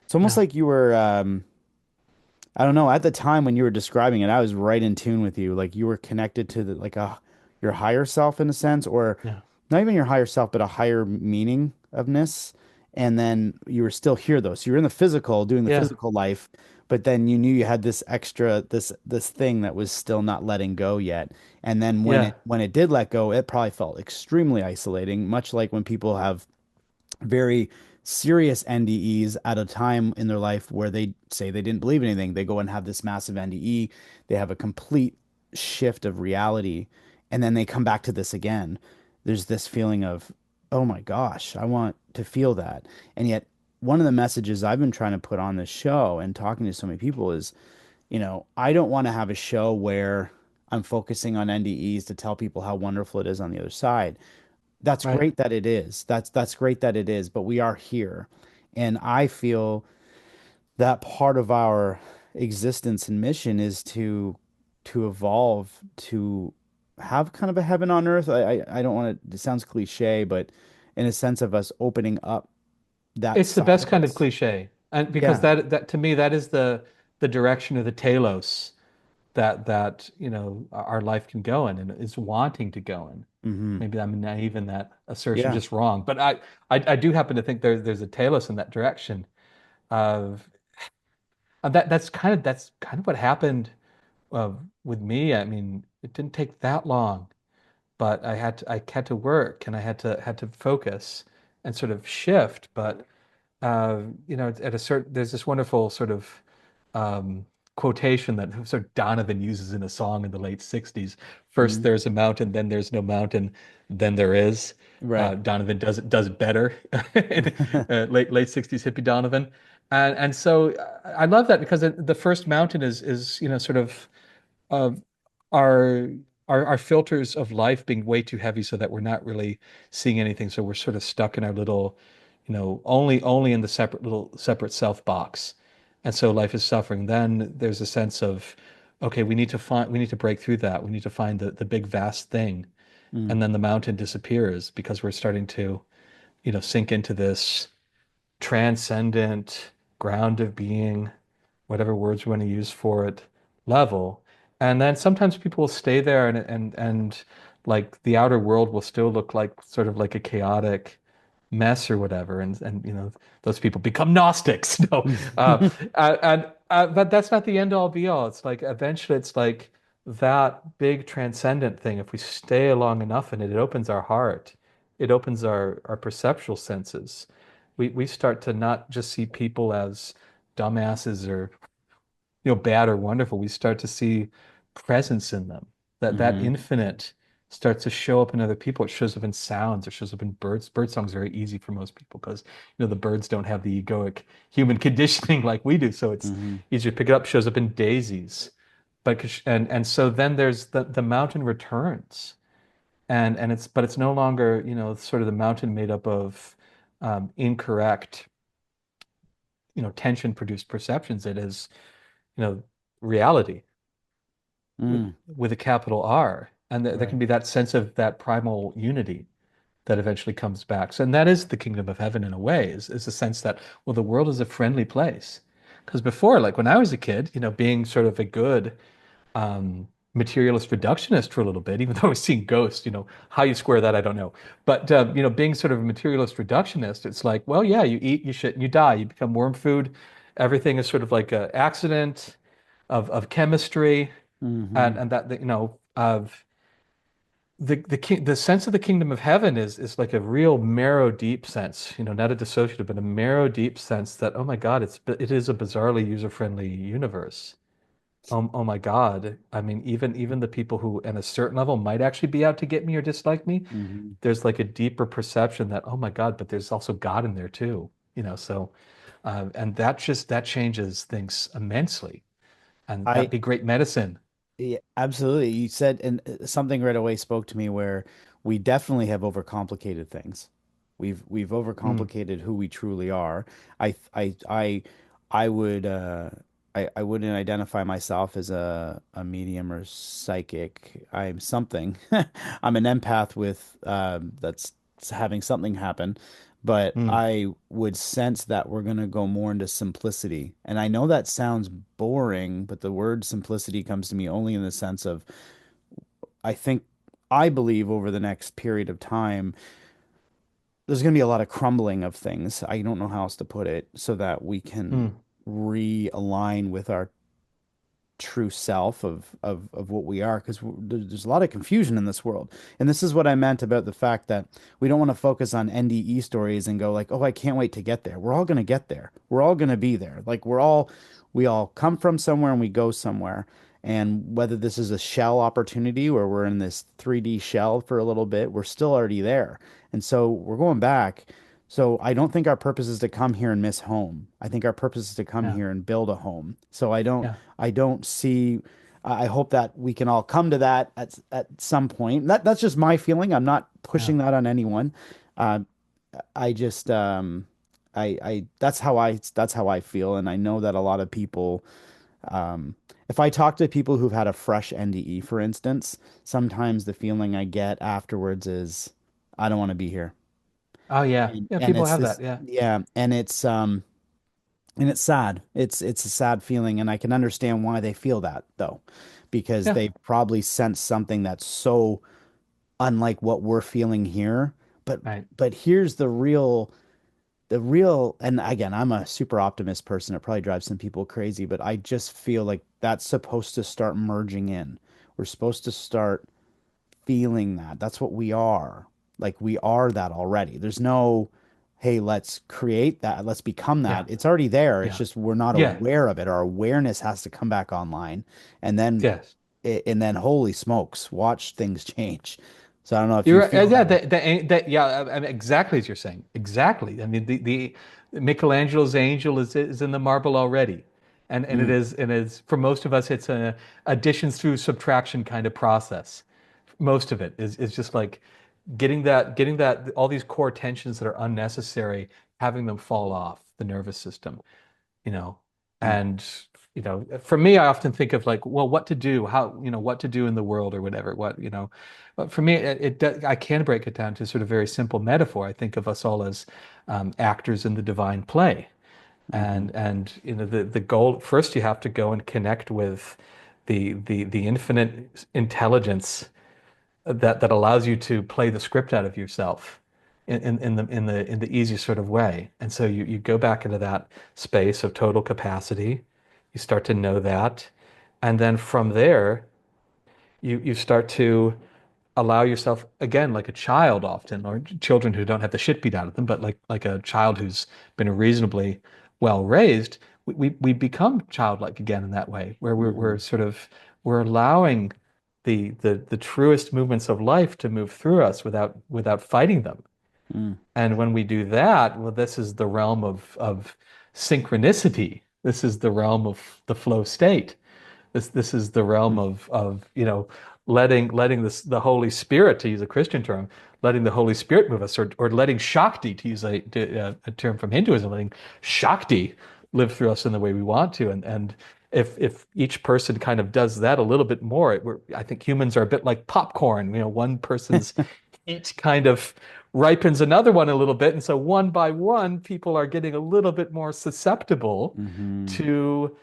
It's almost Yeah. like you were, I don't know, at the time when you were describing it, I was right in tune with you. Like you were connected to the, like your higher self in a sense, or Yeah. not even your higher self, but a higher meaning ofness. And then you were still here though. So you're in the physical, doing the Yeah. physical life, but then you knew you had this extra, this thing that was still not letting go yet. And then Yeah. when it did let go, it probably felt extremely isolating, much like when people have very serious NDEs at a time in their life where they say they didn't believe in anything. They go and have this massive NDE. They have a complete shift of reality. And then they come back to this again. There's this feeling of, oh my gosh, I want to feel that. And yet, one of the messages I've been trying to put on this show and talking to so many people is, I don't want to have a show where I'm focusing on NDEs to tell people how wonderful it is on the other side. That's Right. great that it is. That's great that it is, but we are here. And I feel that part of our existence and mission is to evolve to have kind of a heaven on earth. I don't want to, it sounds cliche, but in a sense of us opening up that It's the side best of kind of us. cliche. And because Yeah. that to me that is the direction of the telos that our life can go in and is wanting to go in. Hmm. Maybe I'm naive in that assertion, Yeah. just wrong. But I do happen to think there's a telos in that direction of that's kind of what happened uh, with me. I mean, it didn't take that long, but I had to work and I had to focus and sort of shift. But at a certain there's this wonderful sort of um, quotation that sort of Donovan uses in a song in the late 60s. First Hmm. there's a mountain, then there's no mountain, then there is. Right. Donovan does it better in late 60s hippie Donovan. And so I love that because the first mountain is sort of uh, our our filters of life being way too heavy so that we're not really seeing anything. So we're sort of stuck in our little, only in the separate self box. And so life is suffering. Then there's a sense of, okay, we need to break through that. We need to find the big vast thing. Mm. And then the mountain disappears because we're starting to, sink into this transcendent ground of being, whatever words we want to use for it, level. And then sometimes people will stay there and like the outer world will still look like sort of like a chaotic mess or whatever. And those people become Gnostics. No, but that's not the end all be all. It's like eventually it's like that big transcendent thing. If we stay long enough in it, it opens our heart. It opens our perceptual senses. We start to not just see people as dumbasses or bad or wonderful. We start to see presence in them. That Hmm. infinite starts to show up in other people. It shows up in sounds. It shows up in birds. Bird songs are very easy for most people because the birds don't have the egoic human conditioning like we do. So it's Hmm. easier to pick it up. Shows up in daisies. And so then there's the mountain returns. And it's no longer, sort of the mountain made up of incorrect, tension produced perceptions. It is, reality with Mm. with a capital R. And there Right. can be that sense of that primal unity that eventually comes back. So, and that is the kingdom of heaven in a way, is the sense that, well, the world is a friendly place. Because before, like when I was a kid, being sort of a good materialist reductionist for a little bit, even though I was seeing ghosts, how you square that, I don't know. But, being sort of a materialist reductionist, it's like, well, yeah, you eat, you shit, and you die. You become worm food. Everything is sort of like an accident of chemistry Hmm. and that of the sense of the kingdom of heaven is like a real marrow deep sense, not a dissociative, but a marrow deep sense that, oh my God, it is a bizarrely user-friendly universe. Oh my God. I mean, even the people who at a certain level might actually be out to get me or dislike me, Hmm. there's like a deeper perception that, oh my God, but there's also God in there too, so and that changes things immensely. And I that'd be great medicine. Yeah, absolutely. You said, and something right away spoke to me where we definitely have overcomplicated things. We've Mm, overcomplicated who we truly are. I I I I would I wouldn't identify myself as a medium or psychic. I'm something. I'm an empath with that's having something happen, but mm, I would sense that we're going to go more into simplicity. And I know that sounds boring, but the word simplicity comes to me only in the sense of I think I believe over the next period of time, there's going to be a lot of crumbling of things. I don't know how else to put it, so that we can mm, realign with our true self of what we are, because there's a lot of confusion in this world. And this is what I meant about the fact that we don't want to focus on NDE stories and go like, oh, I can't wait to get there. We're all going to get there. We're all going to be there. Like we all come from somewhere and we go somewhere. And whether this is a shell opportunity where we're in this 3D shell for a little bit, we're still already there. And so we're going back. So I don't think our purpose is to come here and miss home. I think our purpose is to come yeah, here and build a home. So yeah, I don't see. I hope that we can all come to that at some point. That's just my feeling. I'm not yeah, pushing that on anyone. Uh, I just that's how I feel, and I know that a lot of people. If I talk to people who've had a fresh NDE, for instance, sometimes the feeling I get afterwards is I don't want to be here, oh yeah, yeah. and People it's have this that. Yeah, yeah, and it's sad. It's a sad feeling, and I can understand why they feel that though, because yeah, they probably sense something that's so unlike what we're feeling here. But right. here's the real, and again, I'm a super optimist person. It probably drives some people crazy, but I just feel like that's supposed to start merging in. We're supposed to start feeling that. That's what we are. Like we are that already. There's no, hey, let's create that. Let's become Yeah, that. It's already there. It's yeah, just we're not yeah, aware of it. Our awareness has to come back online. And then yes. holy smokes, watch things change. So I don't know if You're you right. feel Yeah, that way. that yeah, I mean, exactly as you're saying. Exactly. I mean, the Michelangelo's angel is in the marble already, and Mm, it is for most of us, it's a additions through subtraction kind of process. Most of it is just like getting that all these core tensions that are unnecessary, having them fall off the nervous system, you know. mm, And for me, I often think of like, well, what to do, how, what to do in the world or whatever, but for me, I can break it down to sort of very simple metaphor. I think of us all as actors in the divine play. hmm And the goal first, you have to go and connect with the infinite intelligence that allows you to play the script out of yourself in the easiest sort of way. And so you go back into that space of total capacity. You start to know that. And then from there, you start to allow yourself again like a child often, or children who don't have the shit beat out of them, but like a child who's been reasonably well raised, we become childlike again in that way, where we're hmm sort of we're allowing the truest movements of life to move through us without fighting them. mm, And when we do that, well, this is the realm of synchronicity. This is the realm of the flow state. This is the realm mm, of letting the Holy Spirit, to use a Christian term, letting the Holy Spirit move us, or letting Shakti, to use a term from Hinduism, letting Shakti live through us in the way we want to. And if each person kind of does that a little bit more, I think humans are a bit like popcorn. One person's heat kind of ripens another one a little bit, and so one by one, people are getting a little bit more susceptible hmm to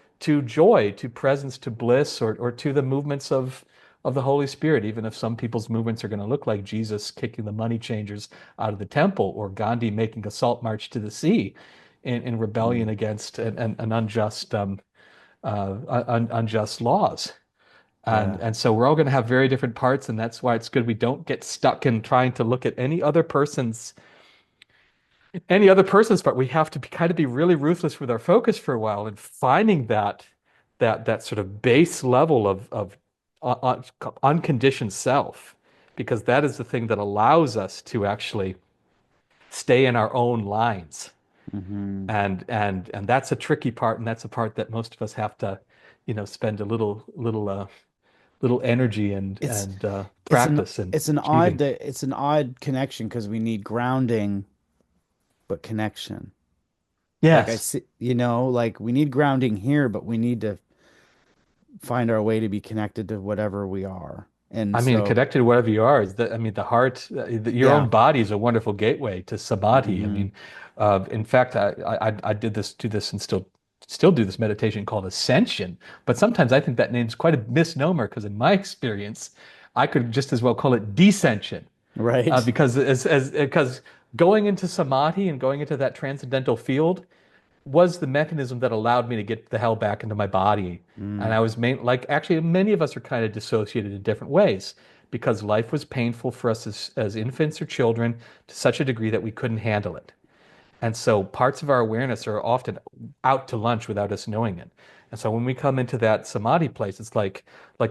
joy, to presence, to bliss, or to the movements of the Holy Spirit, even if some people's movements are going to look like Jesus kicking the money changers out of the temple, or Gandhi making a salt march to the sea in rebellion mm, against an unjust unjust laws. And yeah. and so we're all going to have very different parts, and that's why it's good we don't get stuck in trying to look at any other person's part. We have to kind of be really ruthless with our focus for a while and finding that sort of base level of unconditioned self, because that is the thing that allows us to actually stay in our own lines. hmm And that's a tricky part, and that's a part that most of us have to, spend a little little energy and It's it's an practice and it's an odd achieving. that it's an odd connection because we need grounding but connection. Like I Yes. see, like we need grounding here, but we need to find our way to be connected to whatever we are. And I mean, so, connected wherever you are is I mean, the heart, your yeah. own body is a wonderful gateway to samadhi. I Hmm. mean, in fact, I did do this and still do this meditation called ascension. But sometimes I think that name's quite a misnomer because in my experience, I could just as well call it descension. Right. Because because going into samadhi and going into that transcendental field was the mechanism that allowed me to get the hell back into my body. And Mm. I was like actually many of us are kind of dissociated in different ways because life was painful for us as infants or children to such a degree that we couldn't handle it. And so parts of our awareness are often out to lunch without us knowing it. And so when we come into that samadhi place, it's like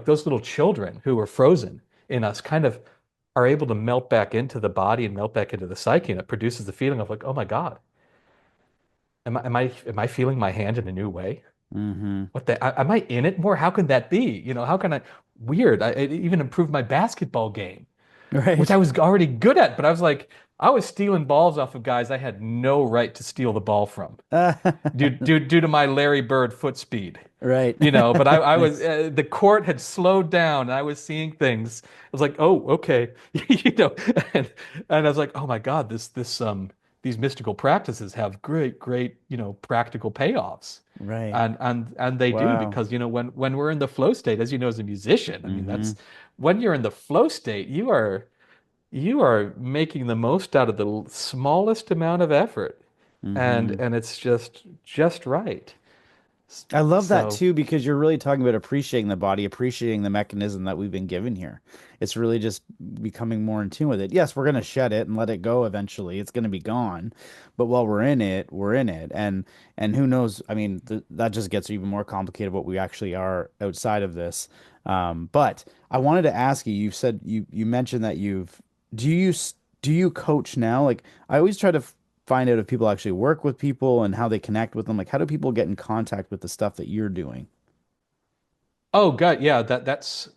those little children who are frozen in us kind of are able to melt back into the body and melt back into the psyche. And it produces the feeling of like, oh my God, am I feeling my hand in a new way? Hmm. Am I in it more? How can that be? How can I, weird. It even improved my basketball game, which I Right. was already good at, but I was like, I was stealing balls off of guys I had no right to steal the ball from due to my Larry Bird foot speed. Right. But I was Nice. the court had slowed down and I was seeing things. I was like, oh, okay, you know, and I was like, oh my God, these mystical practices have great practical payoffs, Right. and they do Wow. because when we're in the flow state, as you know, as a musician, I mean Hmm. that's when you're in the flow state, you are making the most out of the smallest amount of effort, and Hmm. and it's just right. I love that So. too because you're really talking about appreciating the body, appreciating the mechanism that we've been given here. It's really just becoming more in tune with it. Yes, we're going to shed it and let it go eventually. It's going to be gone. But while we're in it, we're in it. And who knows, I mean, that just gets even more complicated what we actually are outside of this. But I wanted to ask you, you said you mentioned that do you do you coach now? Like I always try to find out if people actually work with people and how they connect with them. Like, how do people get in contact with the stuff that you're doing? Oh God, yeah, that's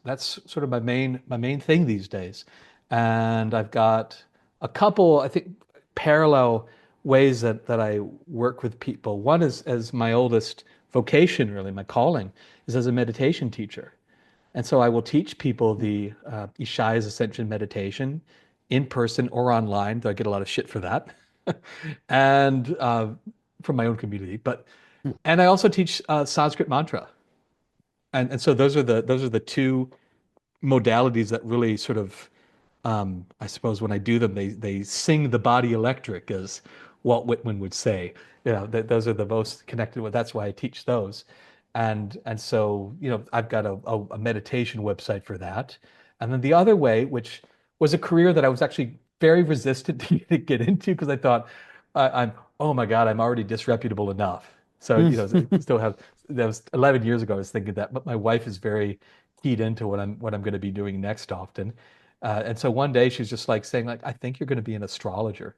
sort of my main thing these days. And I've got a couple, I think, parallel ways that I work with people. One is as my oldest vocation, really, my calling is as a meditation teacher. And so I will teach people the Ishia's Ascension meditation in person or online, though I get a lot of shit for that, and from my own community. And I also teach Sanskrit mantra. And so those are the two modalities that really sort of I suppose when I do them they sing the body electric as Walt Whitman would say. Those are the most connected with. That's why I teach those. And so I've got a meditation website for that. And then the other way, which was a career that I was actually very resistant to get into because I thought I'm oh my God, I'm already disreputable enough. So still have that was 11 years ago I was thinking that, but my wife is very keyed into what I'm going to be doing next often. And so one day she's just like saying like, I think you're going to be an astrologer.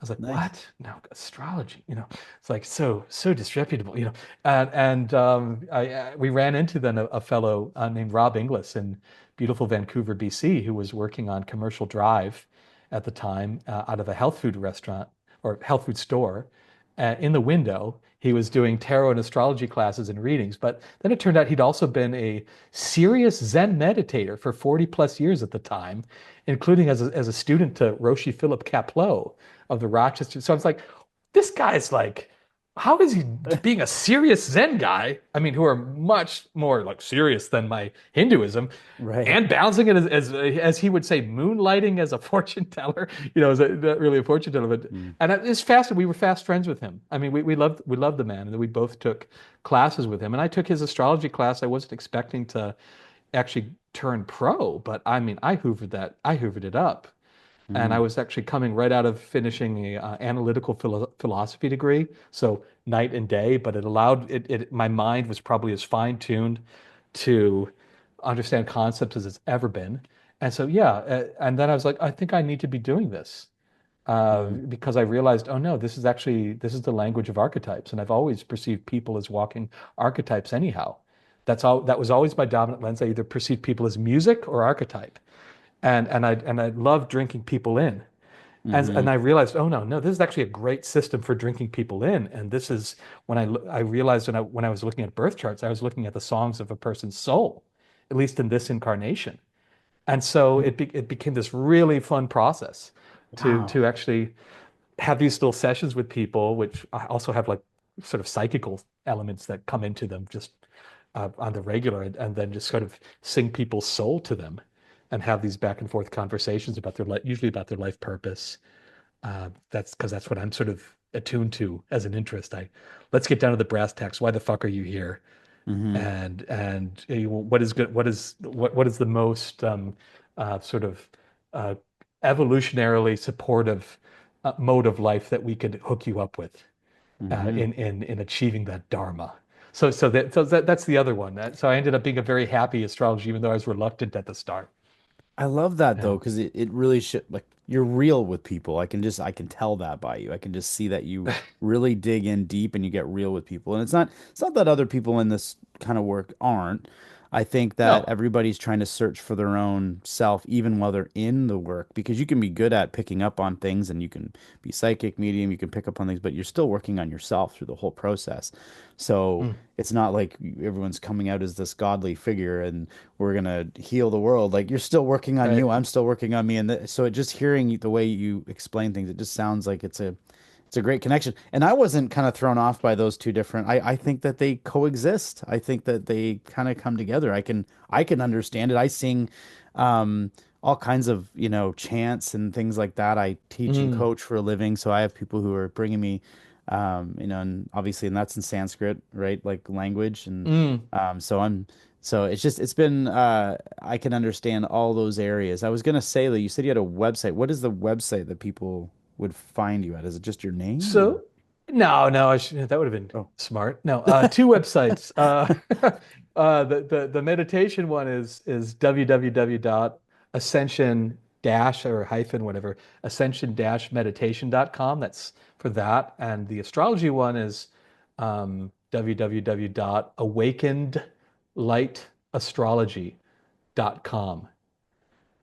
I was like, Nice. what? No, astrology, it's like so disreputable, And we ran into then a fellow named Rob Inglis in beautiful Vancouver, BC, who was working on Commercial Drive at the time out of a health food restaurant or health food store. In the window, he was doing tarot and astrology classes and readings. But then it turned out he'd also been a serious Zen meditator for 40 plus years at the time, including as a student to Roshi Philip Kapleau of the Rochester. So I was like, this guy's like, how is he being a serious Zen guy? I mean, who are much more like serious than my Hinduism, Right. and balancing it as he would say, moonlighting as a fortune teller. Not really a fortune teller, but Mm. and it's fast. We were fast friends with him. I mean, we loved the man, and we both took classes with him. And I took his astrology class. I wasn't expecting to actually turn pro, but I mean, I hoovered it up. And I Mm. was actually coming right out of finishing a analytical philosophy degree, so night and day. But it allowed my mind was probably as fine-tuned to understand concepts as it's ever been. And so yeah, and then I was like, I think I need to be doing this Mm. because I realized, oh no, this is the language of archetypes, and I've always perceived people as walking archetypes anyhow. That was always my dominant lens. I either perceived people as music or archetype, and I love drinking people in. And Hmm. I realized, oh no, this is actually a great system for drinking people in. And this is I realized when I was looking at birth charts, I was looking at the songs of a person's soul, at least in this incarnation. And so it became this really fun process Wow. to actually have these little sessions with people, which I also have like sort of psychical elements that come into them just on the regular, and then just sort of sing people's soul to them and have these back and forth conversations about their life, usually about their life purpose. That's because that's what I'm sort of attuned to as an interest. Let's get down to the brass tacks. Why the fuck are you here? Hmm. And what is good? What is the most sort of uh, evolutionarily supportive mode of life that we could hook you up with Hmm. in achieving that dharma? So that's the other one. So I ended up being a very happy astrology, even though I was reluctant at the start. I love that Yeah. though, because it really should like you're real with people. I can tell that by you. I can just see that you really dig in deep and you get real with people. And it's not that other people in this kind of work aren't. I think that No. everybody's trying to search for their own self even while they're in the work because you can be good at picking up on things and you can be psychic medium, you can pick up on things, but you're still working on yourself through the whole process. So Mm. it's not like everyone's coming out as this godly figure and we're gonna heal the world. Like you're still working on Right. you, I'm still working on me, and so it just hearing the way you explain things, it just sounds like it's a great connection. And I wasn't kind of thrown off by those two different. I think that they coexist. I think that they kind of come together. I can understand it. I sing all kinds of chants and things like that. I teach and Mm. coach for a living, so I have people who are bringing me and obviously, and that's in Sanskrit, right? Like language, and Mm. so so it's been I can understand all those areas. I was gonna say that you said you had a website. What is the website that people would find you at? Is it just your name or? So, no, that would have been Oh. smart. No, two websites. The meditation one is www.ascension dash or hyphen whatever ascension dash meditation.com. That's for that. And the astrology one is www.awakeneddlightastrology.com.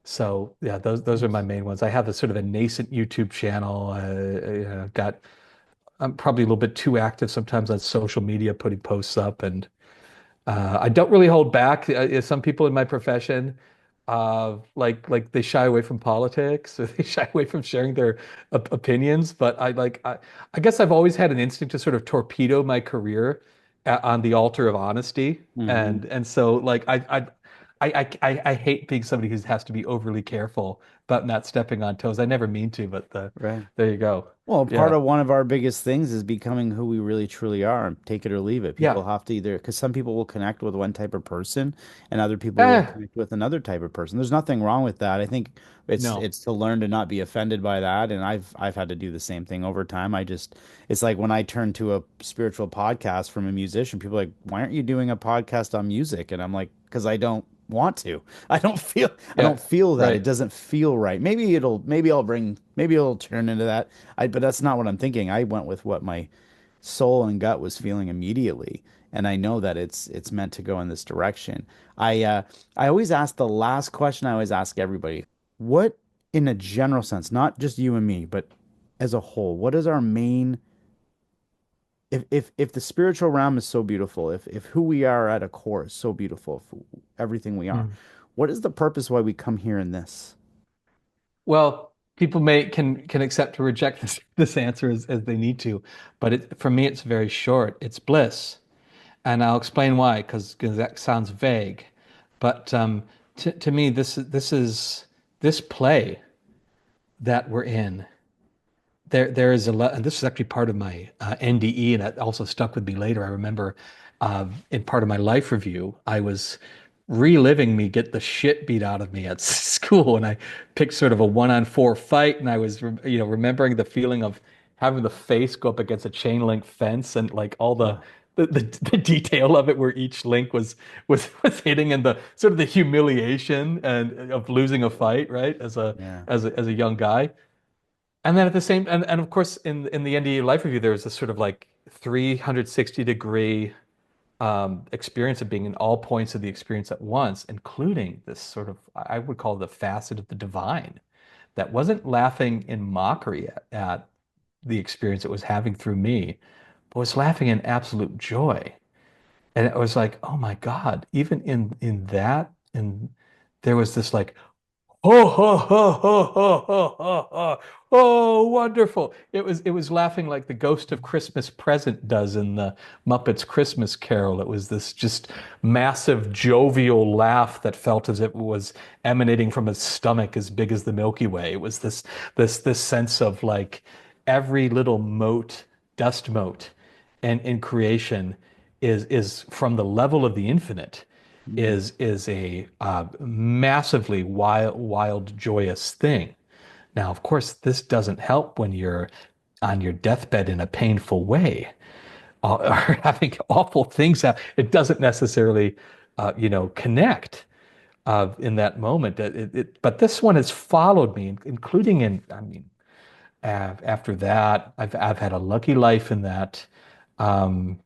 So yeah, those are my Nice. main ones. I have a sort of a nascent YouTube channel. Got I'm probably a little bit too active sometimes on social media, putting posts up, and I don't really hold back. Some people in my profession, like they shy away from politics, or they shy away from sharing their opinions. But I guess I've always had an instinct to sort of torpedo my career on the altar of honesty, Hmm. and so like I hate being somebody who has to be overly careful about not stepping on toes. I never mean to, but Right. there you go. Well, part Yeah. of one of our biggest things is becoming who we really truly are and take it or leave it. People Yeah. have to either, because some people will connect with one type of person and other people will Eh, connect with another type of person. There's nothing wrong with that. I think no. it's to learn to not be offended by that. And I've had to do the same thing over time. It's like when I turn to a spiritual podcast from a musician, people are like, why aren't you doing a podcast on music? And I'm like, because I don't want to. I Yeah. don't feel that. It Right. doesn't feel right. Maybe it'll turn into that. But that's not what I'm thinking. I went with what my soul and gut was feeling immediately, and I know that it's meant to go in this direction. I always ask the last question I always ask everybody. What, in a general sense, not just you and me, but as a whole, what is our main if the spiritual realm is so beautiful, if who we are at a core is so beautiful, if everything we are, Mm. what is the purpose why we come here in this? Well, people may can accept or reject this answer as they need to, but for me it's very short. It's bliss, and I'll explain why, because that sounds vague. But to me, this is this play that we're in. There is and this is actually part of my NDE, and that also stuck with me later. I remember in part of my life review, I was reliving me get the shit beat out of me at school, and I picked sort of a 1-on-4 fight, and I was remembering the feeling of having the face go up against a chain link fence, and like all Oh, the detail of it, where each link was hitting, and the sort of the humiliation and of losing a fight, right, yeah. as a young guy. And then at the same and of course in the NDE life review there was this sort of like 360 degree experience of being in all points of the experience at once, including this sort of, I would call the facet of the divine that wasn't laughing in mockery at the experience it was having through me, but was laughing in absolute joy. And it was like, oh my God, even in that, and there was this like, ho ho ho ho ho ho ho ho. Oh, wonderful. It was laughing like the ghost of Christmas Present does in the Muppets Christmas Carol. It was this just massive jovial laugh that felt as if it was emanating from his stomach as big as the Milky Way. It was this sense of like every little mote, dust mote, and in creation is from the level of the infinite Mm. is a massively wild, joyous thing. Now, of course, this doesn't help when you're on your deathbed in a painful way or having awful things happen. It doesn't necessarily, connect in that moment. But this one has followed me, including in, I mean, after that, I've had a lucky life in that. Um,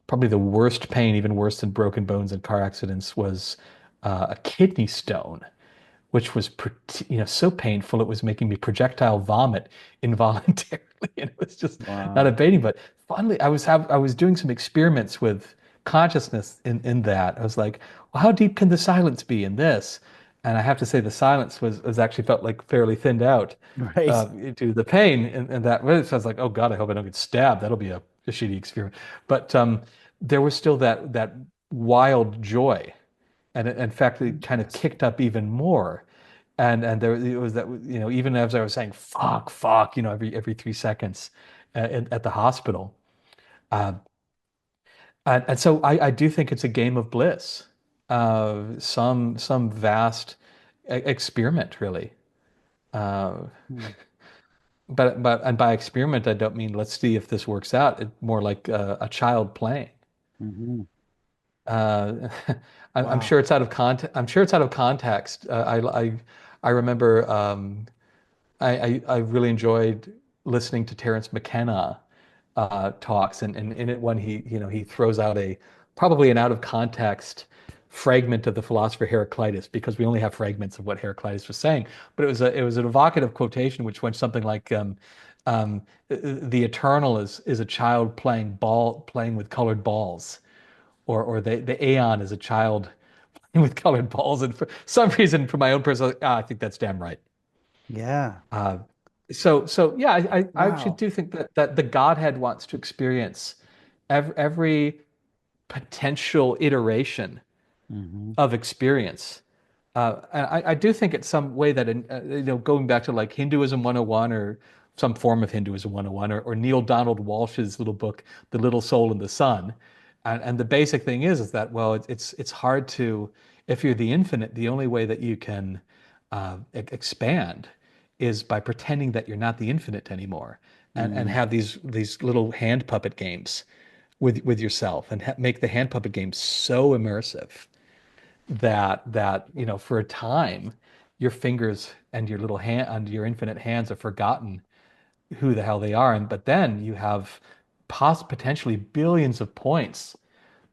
Probably the worst pain, even worse than broken bones and car accidents, was a kidney stone, which was so painful it was making me projectile vomit involuntarily, and it was just not Wow. abating. But finally, I was doing some experiments with consciousness in that. I was like, well, how deep can the silence be in this? And I have to say, the silence was actually felt like fairly thinned out Right. due to the pain, and that really sounds like, oh God, I hope I don't get stabbed. That'll be a shitty experiment. But there was still that wild joy, and in fact, it kind of Interesting. kicked up even more. And there it was that even as I was saying fuck every 3 seconds at the hospital, uh, and so I do think it's a game of bliss, some vast experiment really. Uh, Hmm. but and by experiment I don't mean let's see if this works out. It's more like a child playing. Hmm. Uh, I'm Wow. sure it's out of context. I'm sure it's out of context. I remember I really enjoyed listening to Terence McKenna talks, and in it when he throws out a probably an out of context fragment of the philosopher Heraclitus because we only have fragments of what Heraclitus was saying, but it was an evocative quotation which went something like the eternal is a child playing with colored balls, or the aeon is a child playing with colored balls, and for some reason, for my own personal, I think that's damn right. Yeah. Uh, so yeah, I actually Wow. do think that the Godhead wants to experience every potential iteration Hmm. of experience. And I do think it's some way that, going back to like Hinduism 101 or some form of Hinduism 101 or Neil Donald Walsh's little book, The Little Soul in the Sun. And the basic thing is that, well, it's hard to, if you're the infinite, the only way that you can expand is by pretending that you're not the infinite anymore and Mm. have these little hand puppet games with yourself and make the hand puppet game so immersive that for a time your fingers and your little hand and your infinite hands have forgotten who the hell they are, and but then you have potentially billions of points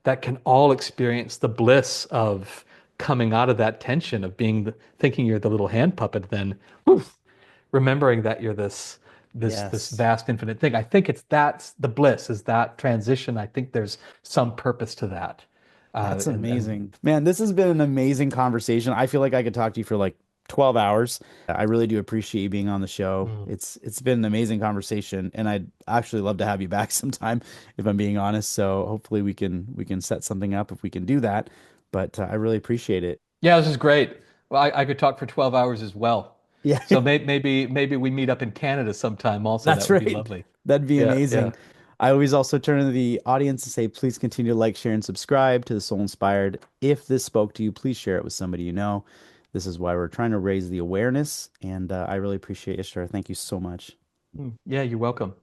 that can all experience the bliss of coming out of that tension of thinking you're the little hand puppet, then woof, remembering that you're this Yes. vast infinite thing. I think that's the bliss is that transition. I think there's some purpose to that. That's And amazing. Man, this has been an amazing conversation. I feel like I could talk to you for like 12 hours. I really do appreciate you being on the show. mm, It's been an amazing conversation, and I'd actually love to have you back sometime if I'm being honest. So hopefully we can set something up if we can do that. But I really appreciate it. yeah, this is great. Well, I could talk for 12 hours as well. Yeah, So maybe we meet up in Canada sometime also. That that's would be right. lovely. That'd be Yeah, yeah. amazing. I always also turn to the audience and say, please continue to like, share, and subscribe to the Soul Inspired. If this spoke to you, please share it with somebody you know. This is why we're trying to raise the awareness, and I really appreciate Ishtar. Thank you so much. Yeah, you're welcome.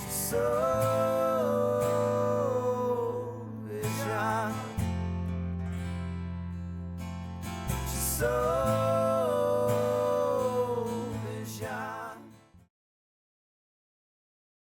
So vision. So